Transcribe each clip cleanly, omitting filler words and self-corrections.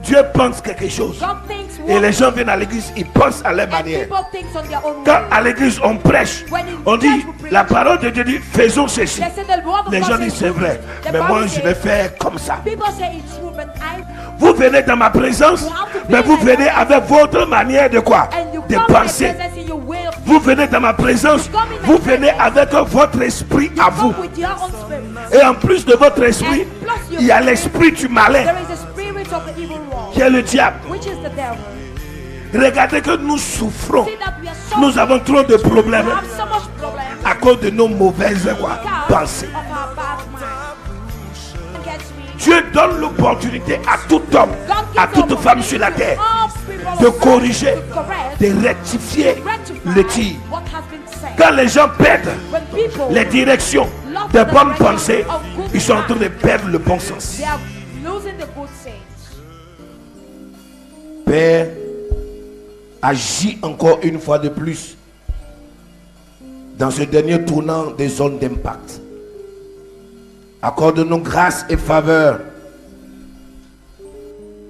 Dieu pense quelque chose. Et les gens viennent à l'église, ils pensent à leur manière. Quand à l'église on prêche, on dit la parole de Dieu dit faisons ceci. Les gens disent c'est vrai, mais moi je vais faire comme ça. Vous venez dans ma présence, mais vous venez avec votre manière de quoi? De penser. Vous venez dans ma présence, vous venez avec votre esprit à vous. Et en plus de votre esprit, il y a l'esprit du malin, qui est le diable. Regardez que nous souffrons. Nous avons trop de problèmes à cause de nos mauvaises pensées. Dieu donne l'opportunité à tout homme, à toute femme sur la terre de corriger, de rectifier le tir. Quand les gens perdent les directions des bonnes pensées, ils sont en train de perdre le bon sens. Père, agis encore une fois de plus dans ce dernier tournant des zones d'impact. Accorde-nous grâce et faveur.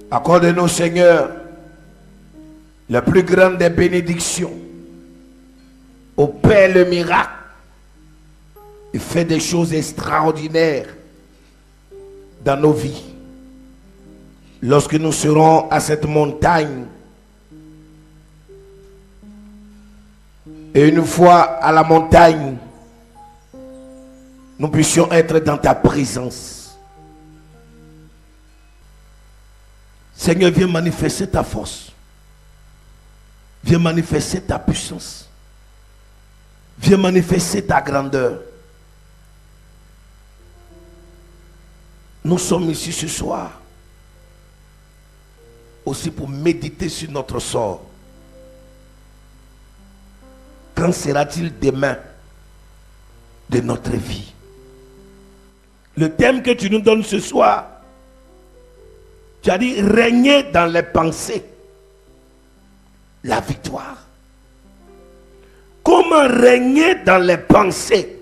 Accorde-nous, Seigneur, la plus grande des bénédictions. Opère le miracle et fais des choses extraordinaires dans nos vies. Lorsque nous serons à cette montagne, et une fois à la montagne, nous puissions être dans ta présence. Seigneur, viens manifester ta force. Viens manifester ta puissance. Viens manifester ta grandeur. Nous sommes ici ce soir aussi pour méditer sur notre sort. Quand sera-t-il demain de notre vie? Le thème que tu nous donnes ce soir, tu as dit régner dans les pensées, la victoire. Comment régner dans les pensées?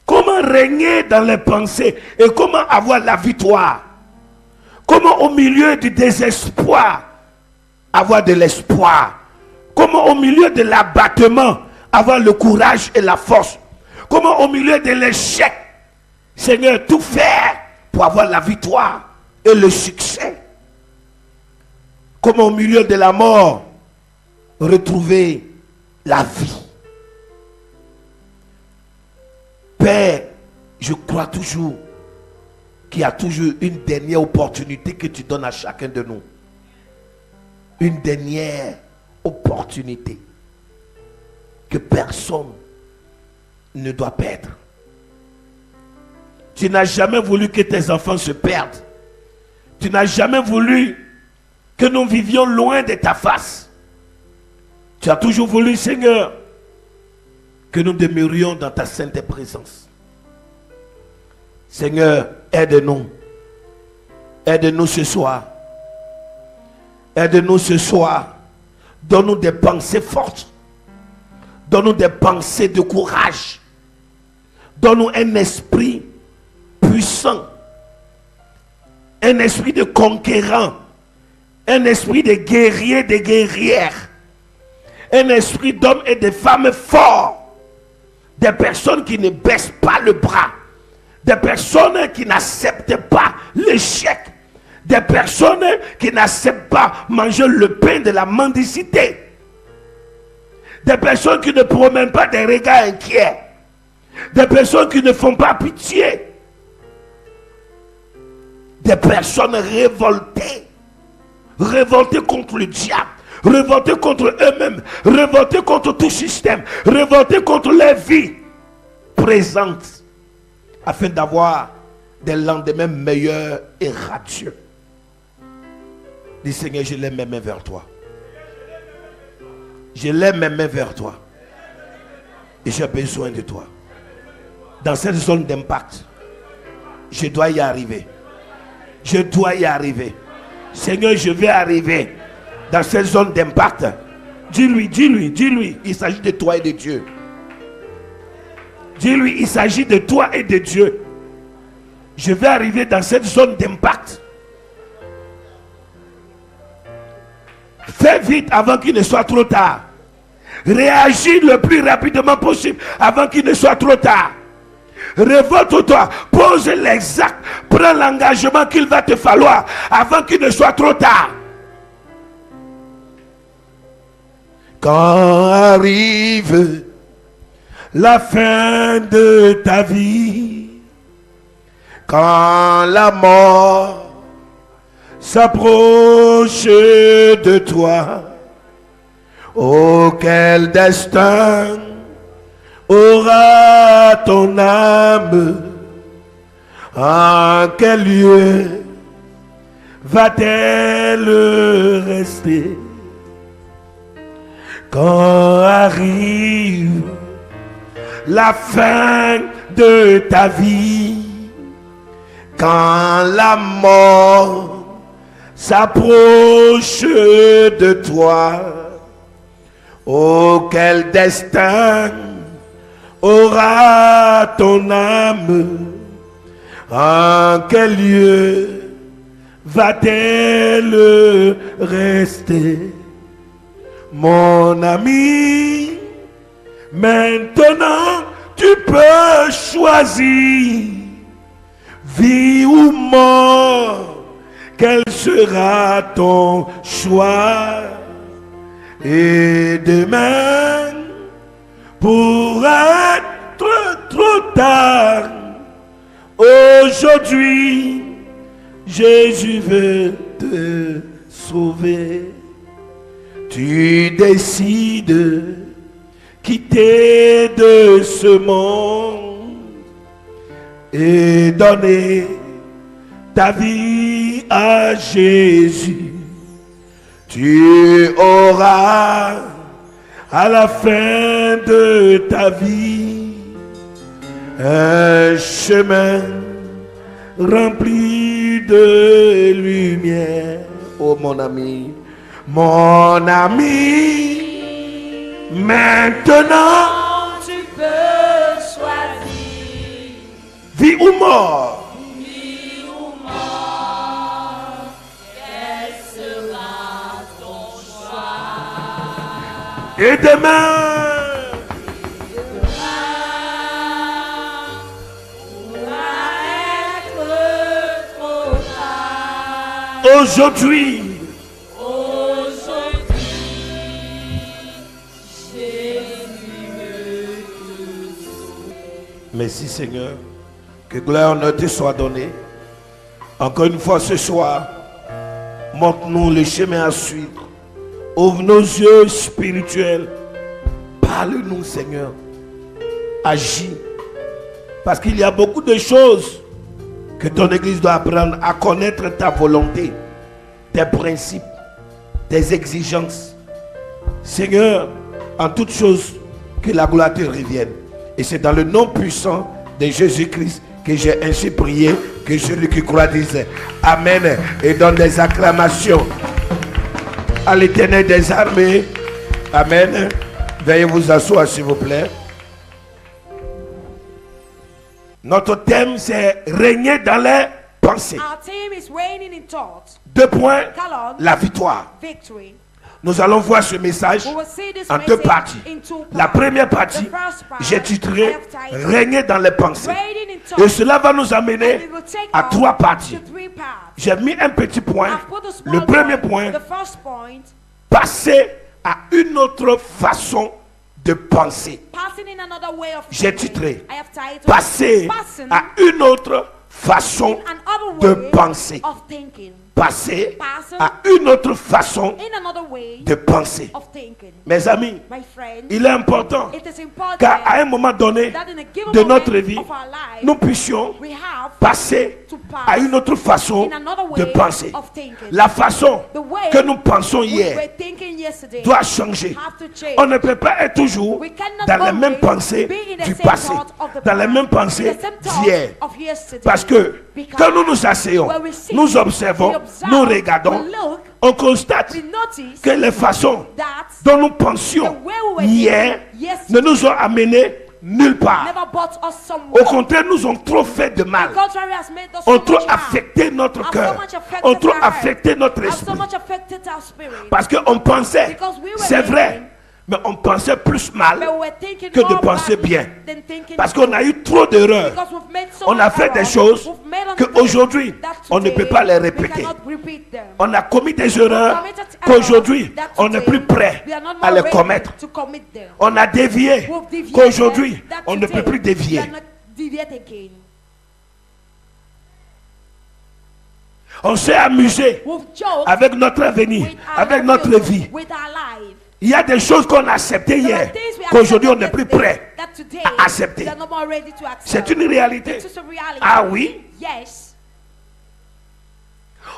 Comment régner dans les pensées et comment avoir la victoire? Comment au milieu du désespoir avoir de l'espoir? Comment au milieu de l'abattement avoir le courage et la force? Comment au milieu de l'échec, Seigneur, tout faire pour avoir la victoire et le succès? Comment au milieu de la mort retrouver la vie? Père, je crois toujours qu'il y a toujours une dernière opportunité que tu donnes à chacun de nous. Une dernière opportunité que personne ne doit perdre. Tu n'as jamais voulu que tes enfants se perdent. Tu n'as jamais voulu que nous vivions loin de ta face. Tu as toujours voulu, Seigneur, que nous demeurions dans ta sainte présence. Seigneur, aide-nous. Aide-nous ce soir. Aide-nous ce soir. Donne-nous des pensées fortes. Donne-nous des pensées de courage. Donne-nous un esprit puissant. Un esprit de conquérant. Un esprit de guerrier, de guerrière. Un esprit d'hommes et de femmes forts. Des personnes qui ne baissent pas le bras. Des personnes qui n'acceptent pas l'échec. Des personnes qui n'acceptent pas manger le pain de la mendicité. Des personnes qui ne promènent pas des regards inquiets. Des personnes qui ne font pas pitié. Des personnes révoltées. Révoltées contre le diable. Révoltées contre eux-mêmes. Révoltées contre tout système. Révoltées contre leur vie présente. Afin d'avoir des lendemains meilleurs et radieux. Dis Seigneur, je lève mes mains vers toi. Je lève mes mains vers toi. Et j'ai besoin de toi. Dans cette zone d'impact, je dois y arriver. Je dois y arriver. Seigneur, je vais arriver dans cette zone d'impact. Dis-lui, dis-lui, dis-lui. Il s'agit de toi et de Dieu. Dis-lui, il s'agit de toi et de Dieu. Je vais arriver dans cette zone d'impact. Fais vite avant qu'il ne soit trop tard. Réagis le plus rapidement possible avant qu'il ne soit trop tard. Révolte-toi, pose les actes, prends l'engagement qu'il va te falloir avant qu'il ne soit trop tard. Quand arrive la fin de ta vie, quand la mort s'approche de toi, oh quel destin aura ton âme, en quel lieu va-t-elle rester? Quand arrive la fin de ta vie, quand la mort s'approche de toi, oh quel destin aura ton âme, en quel lieu va-t-elle rester? Mon ami, maintenant tu peux choisir vie ou mort. Quel sera ton choix? Et demain pourra être trop tard. Aujourd'hui, Jésus veut te sauver. Tu décides quitter de ce monde et donner ta vie à Jésus. Tu auras à la fin de ta vie un chemin rempli de lumière. Oh mon ami, maintenant tu peux choisir vie ou mort. Quel sera ton choix? Et demain pourra être trop tard. aujourd'hui, merci Seigneur, que gloire ne te soit donnée. Encore une fois ce soir, montre-nous le chemin à suivre. Ouvre nos yeux spirituels. Parle-nous Seigneur. Agis. Parce qu'il y a beaucoup de choses que ton église doit apprendre à connaître ta volonté, tes principes, tes exigences. Seigneur, en toutes choses, que la gloire te revienne. Et c'est dans le nom puissant de Jésus-Christ que j'ai ainsi prié, que celui qui croit dise Amen et donne des acclamations à l'Éternel des armées. Amen. Veuillez vous asseoir s'il vous plaît. Notre thème c'est régner dans les pensées. Our theme is reigning in thought. 2 points, Colon, la victoire. victory. Nous allons voir ce message We will see this en 2 message parties. in 2 parts. La première partie, The first part, j'ai titré I have titled régner dans les pensées. Reigning in thought. Et cela va nous And amener we will take à us 3 parties. to 3 parts. J'ai mis un petit point. I've put a small Le premier point. point, The first point, passer à une autre façon de penser. passing in another way of J'ai thinking. titré I have titled passer passing à une autre façon in another de way penser. of thinking. Passer Passing à une autre façon in another way de penser. of thinking. Mes amis, My friend, il est important it is important qu'à un moment donné that in a given de moment notre vie, of our life, nous puissions we have passer to pass à une autre façon in another de way penser. of thinking. La façon The way que nous pensons we hier were thinking yesterday doit changer. have to change. On ne peut pas être toujours We cannot dans les always mêmes pensées be in the du same passé, thought of the dans les past, mêmes pensées the same thought d'hier. of yesterday. Parce que Because quand nous nous asseyons, when we sit, nous observons, we observe, nous regardons, we look, on constate we notice que les façons that dont nous pensions the way we were hier thinking yesterday ne nous ont amenés nulle part. never brought us somewhere. Au contraire, nous ont trop fait de mal. The contrary has made us Ont so trop much harm. affecté notre Have so cœur. much affected Ont trop our heart. affecté notre Have so esprit. much affected our spirit. Parce qu'on pensait, Because we were c'est vrai, thinking, mais on pensait plus mal but we were thinking que de more penser badly bien. than thinking Parce qu'on a good. eu trop d'erreurs. Because we've made so On a much fait des error, choses we've made on qu'aujourd'hui, that on ne peut today pas les we répéter. cannot repeat them. On a commis des erreurs Committed errors qu'aujourd'hui, that on n'est today plus prêt we are not à more les ready commettre. to commit them. On a dévié We've deviated qu'aujourd'hui, that on ne today peut plus we dévier. cannot deviate again. On s'est amusé We've joked avec notre avenir, with our avec notre future, vie. with our life. Il y a des choses qu'on a acceptées There are hier, things we qu'aujourd'hui on n'est accepted plus yesterday prêt that today à accepter. we are not more ready to accept. C'est une réalité. It's just a reality. Ah oui, Yes.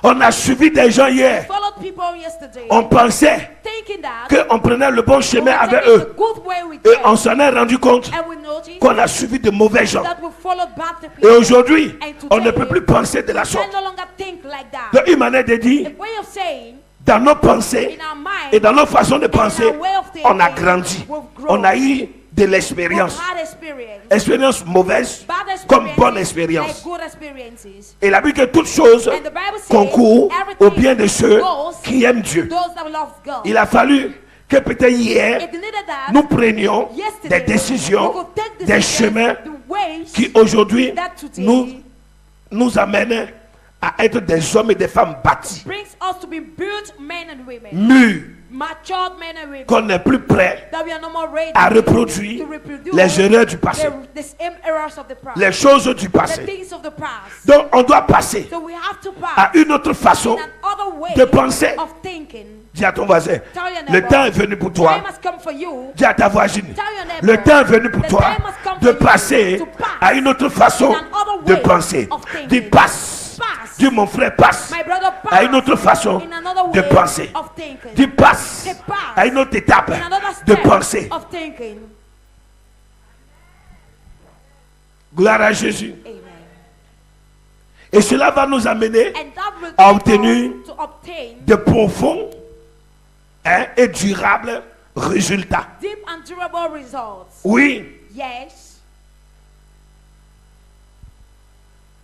on a suivi des gens hier. Followed people yesterday On pensait thinking that qu'on prenait le bon we chemin were avec taking eux. the good way with Et them, on s'en est rendu compte and we noticed qu'on a suivi de mauvais gens. that we followed bad Et people. aujourd'hui, And on ne today, peut plus penser de la we sorte. can no longer think like that. De une manière de dire, A way of saying, dans nos pensées in our mind, et dans nos façons de penser, our way of thinking, on a grandi. we've grown. On a eu de we've l'expérience. had experience, Expérience mauvaise bad comme experiences, bonne like expérience. good experiences. Et la Bible dit que toutes choses And the Bible says, concourent au everything bien de ceux goes qui aiment Dieu. those that love God. Il a fallu que peut-être hier, It needed that nous prenions yesterday des décisions, we could take des decisions, chemins the ways qui aujourd'hui that today nous amènent à être des hommes et des femmes bâtis, brings us to be built men and women, mûrs, matured men and women, qu'on n'est plus prêt that we are no more ready à reproduire to reproduce les erreurs du passé, the same errors of the past, les choses du the passé. things of the past. Donc on doit passer So we have to à pass une autre façon in another way de penser. of thinking. Dis à ton voisin, Tell your le neighbor, temps est venu pour the toi. time has come for you. Dis à ta voisine, Tell your neighbor, le temps est venu pour the toi time has come de for you passer to pass à une autre façon in another de way penser. of thinking. Dis passe. Pass. Dis mon frère passe My brother, pass à une autre façon in another de way penser. of thinking. Dis passe Say pass à une autre étape in another de step pensée. of thinking. Gloire à Jésus. Amen. Et cela va nous amener And that will à take obtenir us to obtain de profonds et durables résultats. deep and durable results. Oui, Yes,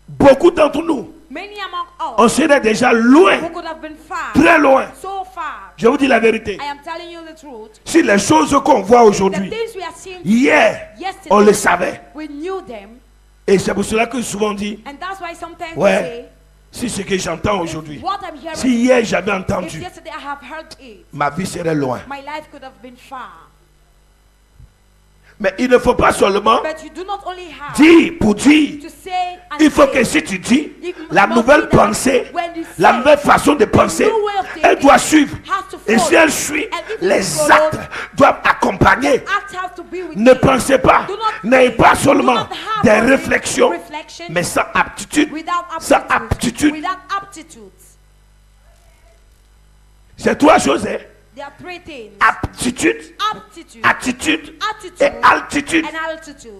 beaucoup d'entre nous, many among on us serait déjà loin, who could have been far, très loin. so far. Je vous dis la vérité. I am telling you the truth. Si les choses qu'on voit The aujourd'hui, things we are seeing hier, yesterday, on les savait. we knew them, Et c'est pour cela que souvent on dit, and that's why sometimes we ouais, say, si ce que j'entends aujourd'hui, what I'm hearing, si hier j'avais if entendu, yesterday I have heard it, ma vie serait loin. my life could have been far. Mais il ne faut pas seulement But you do not only have dire pour dire. to say and Il faut say, que si tu dis, you la must nouvelle be that pensée, when you la say, nouvelle façon de penser, new way of thinking elle doit suivre. has to Et si follow. elle suit, And if it les follows, actes doivent accompagner. acts have to be with Ne it. pensez pas, Do not n'ayez think, pas do seulement not have des only réflexions, reflection mais sans aptitude. without Sans aptitude. aptitude. Without aptitude. C'est trois choses, hein? There are three things. Aptitude, Aptitude, attitude attitude, et altitude. and altitude.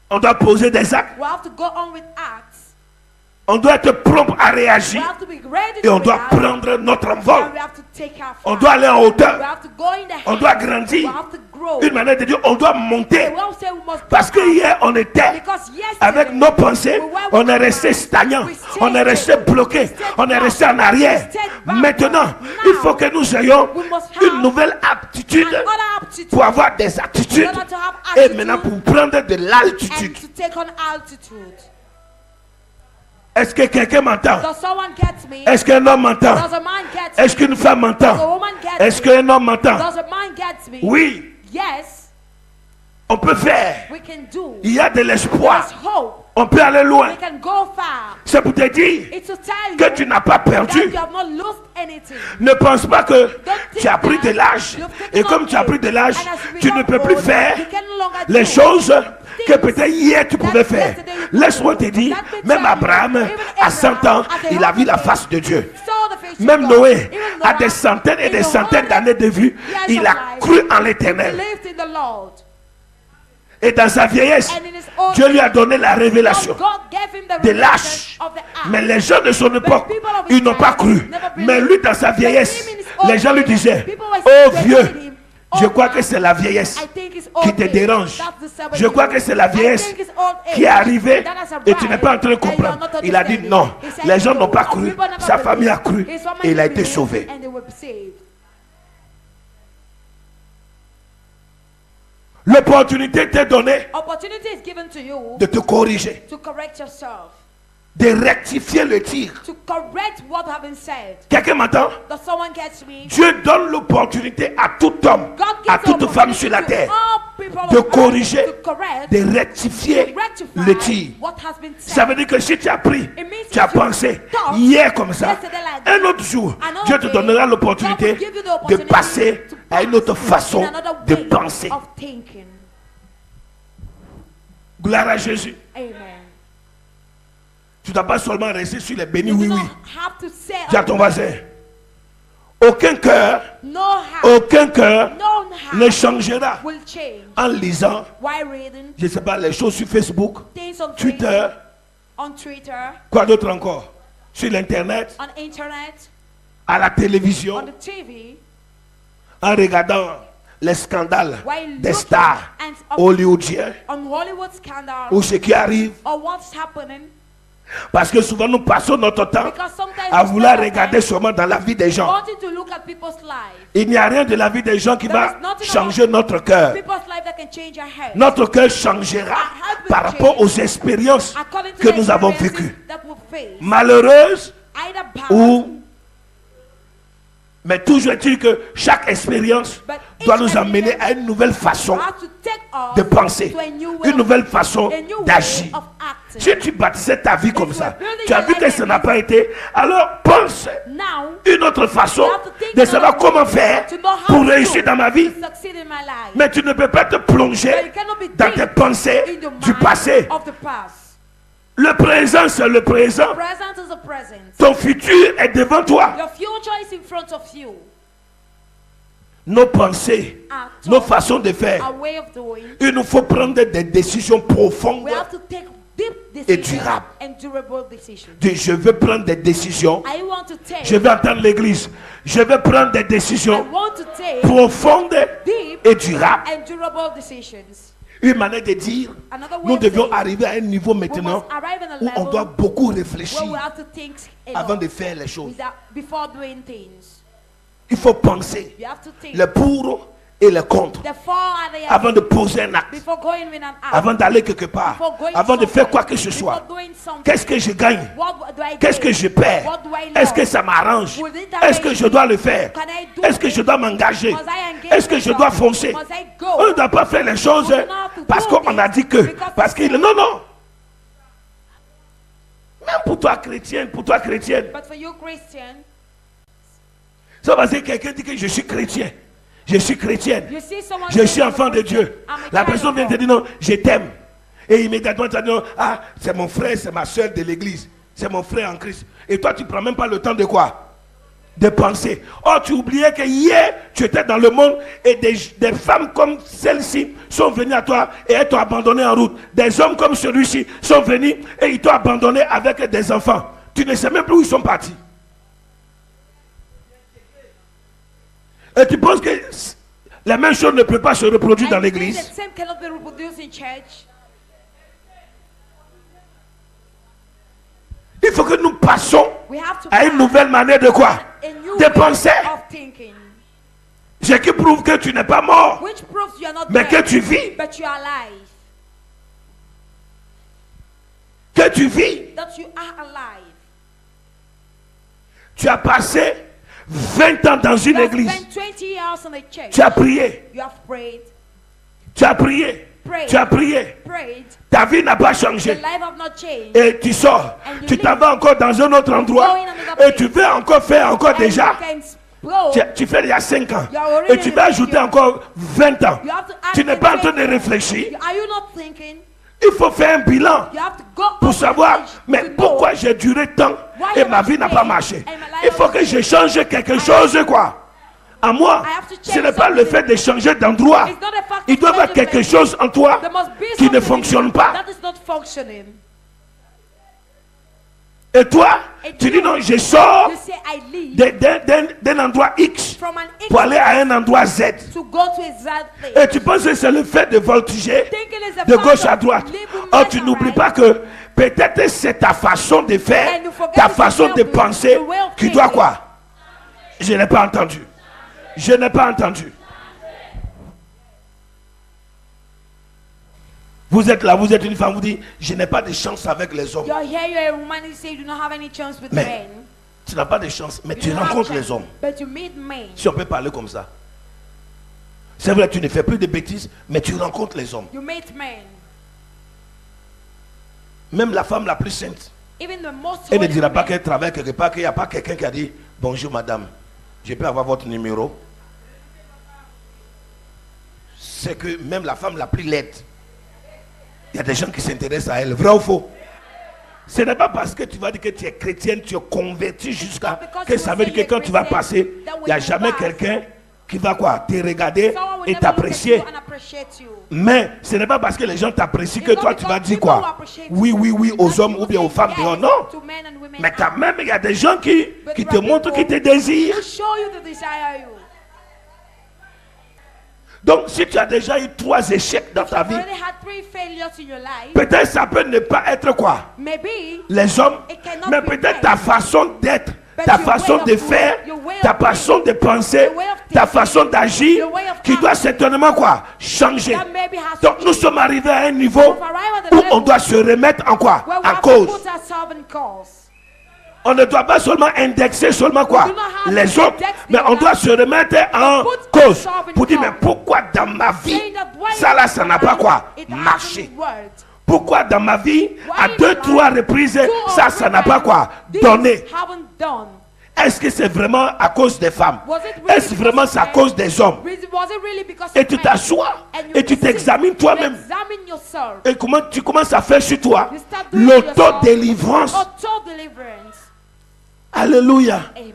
On doit poser des actes. We have to go on with acts. On doit être prompt à We réagir. have to be ready Et to on doit react, prendre notre envol. and we have to take our On flight. doit aller en We hauteur. have to go in the On head. doit We grandir. have to grow. Une manière de dire, on doit monter. We won't say we must Parce que go up. hier, on était Because yesterday, avec nos pensées, we were on with est our resté minds. stagnant, We stayed on est resté still. bloqué, We stayed on est back. resté en arrière. We stayed back. Maintenant, Now, il faut que nous ayons we must une have nouvelle aptitude another aptitude pour avoir des attitudes in order to have et attitude maintenant pour prendre de and l'altitude. to take on altitude. Est-ce que quelqu'un m'entend? Does someone get me? Est-ce qu'un homme m'entend? Does a man get Est-ce me? qu'une femme Does a m'entend? woman get Est-ce me? qu'un homme m'entend? Does a man get me? Oui, Yes, on peut faire. we can do. Il y a de l'espoir. There's hope. On peut aller loin. We can go far. C'est pour te dire It's to tell que you tu n'as pas that perdu. you have not lost anything. Ne pense pas que Don't tu as think pris de that l'âge. you've taken Et comme on tu as pris age, de l'âge, and as you tu ne become peux plus old, faire you can no longer les do choses que things peut-être hier tu that pouvais faire. yesterday you could Laisse-moi do. te dire, That may même tell you, Abraham, even à 100 ans, Abraham, at il a vu la 100 face de Dieu. saw the face of Même God. Noé, Even à Noah, des centaines et in des the centaines 100 d'années de vue, years il of a life, cru en he l'éternel. believed in the Lord. Et dans sa vieillesse, And in his old Dieu lui a donné la révélation God gave him the de revelation l'âge. of the act. Mais les gens de son époque, people of his ils n'ont pas time cru. never Mais believed. lui, dans sa But vieillesse, him in his old les gens lui age, disaient, people were oh saying vieux, to him, Je crois que c'est la vieillesse I think it's qui old te age. dérange. That's the 70 Je crois que c'est la I vieillesse think it's old age qui est arrivée that has et tu n'es pas en train de arrived and you are comprendre. not Il a dit understanding. non. He said Les gens no. n'ont pas cru. People never Sa famille a believed. cru His family et il a été believed sauvé. and they were saved. L'opportunité t'est donnée Opportunity is given to you de te corriger, to correct yourself, de rectifier le tir. to correct what have been said. Quelqu'un m'entend? Does someone catch me? Dieu donne l'opportunité à tout homme, God à gives toute femme sur la opportunity terre to all people de on earth corriger, to correct, de to rectifier rectify le tir. what has been said. Ça veut dire que si tu as pris, It means tu as if you pensé thought hier comme ça, yesterday like un this, autre jour, another Dieu te day, donnera God l'opportunité will give you the de opportunity passer to à une autre pass façon in another de way penser. of thinking. Gloire à Jésus. Amen. Tu ne dois pas seulement rester sur les bénis You do oui not oui. have to say Dis à ton voisin, aucun cœur, no heart, aucun cœur no ne heart changera will change. en lisant, Why reading je ne sais pas, les choses sur Facebook, things on Twitter, Facebook, on Twitter, quoi d'autre encore, sur l'internet, on internet, à la on télévision, the TV, en regardant les scandales while des looking stars and hollywoodiens on Hollywood scandal ou ce qui arrive. or what's happening. Parce que souvent nous passons notre temps Because sometimes à we vouloir spend our regarder time seulement dans la vie des gens. wanting to look at people's lives. Il n'y a rien de la vie des gens qui There va is nothing changer notre cœur. People's life that can change our head. Notre cœur changera par rapport aux expériences According to que the nous avons experiences vécues. that we face. Malheureuses Either bad ou... Mais toujours est-il que chaque expérience but doit each nous amener experience à une nouvelle façon has to take us de penser, to a new way une nouvelle façon a new way d'agir. of acting. Si tu bâtissais ta vie comme you ça, are building tu as your vu life que like ça n'a this, pas été, alors pense Now, une autre façon you have to think de savoir another way comment faire to know how pour to réussir dans ma vie. succeed in my life. Mais tu ne peux pas te But plonger you cannot be dans deep tes pensées in the du mind passé. of the past. Le présent, c'est le présent. Present is the present. Ton futur est devant toi. Your future is in front of you. Nos pensées, Our nos thoughts, façons de faire, our way of doing. il nous faut prendre des décisions profondes. We have to take deep Et decisions durable. and durable decisions. Dis, je veux prendre des décisions. I want to take. Je vais entendre l'église. Je vais prendre des I décisions want to take profondes deep et durables. and durable decisions. Une manière de dire, Another way nous of devions saying, arriver à un niveau we maintenant must arrive at a où on level doit beaucoup where we réfléchir have to think a avant lot de faire les choses. before doing things. Il faut penser You have to think le pour et le contre the for and the avant de against poser un acte, before going with an act. avant d'aller quelque part, Before going avant de faire somewhere, quoi que ce soit. before doing something. Qu'est-ce que je gagne? What do I Qu'est-ce que gain? je perds? What do I Est-ce que lose? ça m'arrange? Will it Est-ce que arrange je me? dois le faire? Can I do Est-ce que it? je dois m'engager? Must I engage Est-ce que je dois myself? foncer? Must I go? On ne doit pas faire les choses We do not have to parce do qu'on a this dit que. because Parce it's qu'il said. non, non. Même pour toi chrétienne, But for you Christian, ça va dire quelqu'un dit que je suis chrétien. Je suis chrétienne. you see someone Je saying, suis enfant de Dieu. I'm a La child personne of vient te God. dire non, je t'aime. Et immédiatement tu vas dire ah, c'est mon frère, c'est ma soeur de l'église. C'est mon frère en Christ. Et toi, tu ne prends même pas le temps de quoi? De penser. Oh, tu oubliais que hier, tu étais dans le monde et des femmes comme celle-ci sont venues à toi et elles t'ont abandonné en route. Des hommes comme celui-ci sont venus et ils t'ont abandonné avec des enfants. Tu ne sais même plus où ils sont partis. Et tu penses que la même chose ne peut pas se reproduire dans I think l'église? the same cannot be reproduced in church. Il faut que nous passions We have to à une pass nouvelle manière de quoi? a new De way penser. of thinking, Ce qui prouve que tu n'es pas mort, which proves you are not mais que dead, tu vis. but you are alive. Que tu vis. That you are alive. Tu as passé 20 ans dans une You have église. spent 20 years in a church. Tu as prié. You have prayed, Tu as prié. prayed, Tu as prié. prayed. Ta vie n'a pas Your changé. life have not changed. Et tu sors. And you Tu t'en leave. vas encore dans un autre endroit. Go in another Et tu veux encore faire encore And déjà. you can grow. Tu fais il y a 5 ans. You are already Et tu in vas the ajouter future. encore 20 ans. You have to add Tu n'es pas en train 20 de years. réfléchir. Are you not thinking? Il faut faire un bilan You have to go pour up savoir, the stage mais to know pourquoi j'ai duré tant why et am ma I vie n'a staying pas marché. and my life Il faut has que je changed. change quelque chose, quoi. À moi, I have to ce change n'est pas le something. fait de changer d'endroit. It's not a fact Il of doit y avoir changing quelque place. chose en toi There must be qui ne something fonctionne pas. that is not functioning. Et toi, Et tu you- dis non, je sors You say, I leave d'un endroit X from an X pour aller à un endroit Z. to go to a Z Et place. tu penses que c'est le fait de voltiger Thinking is a de fact gauche of à droite. living Oh, left tu and n'oublies right. pas que peut-être c'est ta façon de faire, And you forget ta it's the façon way de of penser the way of qui doit thinking. quoi? Je n'ai pas entendu. Je n'ai pas entendu. Vous êtes là, vous êtes une femme, vous dites, je n'ai pas de chance avec les hommes. You're here, you're a woman, you say you do not have any chance with Mais men. tu n'as pas de chance, mais You tu don't have rencontres chance, les hommes. But you meet men. Si on peut parler comme ça. C'est vrai, tu ne fais plus de bêtises, mais tu rencontres les hommes. You meet men. Même la femme la plus sainte, Even the most elle ne holy dira pas men. qu'elle travaille quelque part, qu'il n'y a pas quelqu'un qui a dit bonjour madame, je peux avoir votre numéro. C'est que même la femme la plus laide, il y a des gens qui s'intéressent à elle. Vrai ou faux? Ce n'est pas parce que tu vas dire que tu es chrétienne, tu es converti jusqu'à que ça veut dire que quand tu vas passer, il n'y a jamais quelqu'un qui va quoi? Te regarder Someone will et never look at t'apprécier. you and appreciate you. Mais ce n'est pas parce que les gens t'apprécient que It's toi not tu vas because dire people will quoi? appreciate Oui, you. oui, oui aux That hommes you ou bien aux say femmes. yes Non, non. to men and women Mais quand are. même, il y a des gens qui But te montrent, qui te people désirent. who show you the desire you. Donc, si tu as déjà eu 3 échecs dans ta You've vie, already had 3 failures in your life. peut-être ça peut ne pas être quoi? Maybe Les hommes, It cannot mais be peut-être men. ta façon d'être, But ta your façon way of de doing, faire, your way of ta being, façon de penser, your way of ta thinking, façon d'agir, your way of qui doit acting. certainement quoi? Changer. that maybe has Donc, to nous change. sommes arrivés à un niveau We've arrived at the où level on doit se remettre en quoi? where we En have to cause. put ourselves in cause. On ne doit pas seulement indexer seulement quoi? We do not have Les to autres, index mais the on doit others. se remettre en Put cause ourselves in pour dire mais cause. pourquoi dans ma vie Saying that why ça là in ça my n'a pas life quoi it marché? hasn't worked. Pourquoi dans ma vie à Why in 2, my 3 life, reprises 2 or ça 3 n'a pas times, quoi these donné? haven't done. Est-ce que c'est vraiment à cause des femmes? Was it really Est-ce vraiment because c'est à of cause men? des hommes? Was it really because Et of tu men? t'assois And you et tu sit, t'examines you toi-même. examine yourself. Et comment tu commences à faire sur toi You start doing to yourself l'autodélivrance. auto-deliverance. Alléluia. Amen.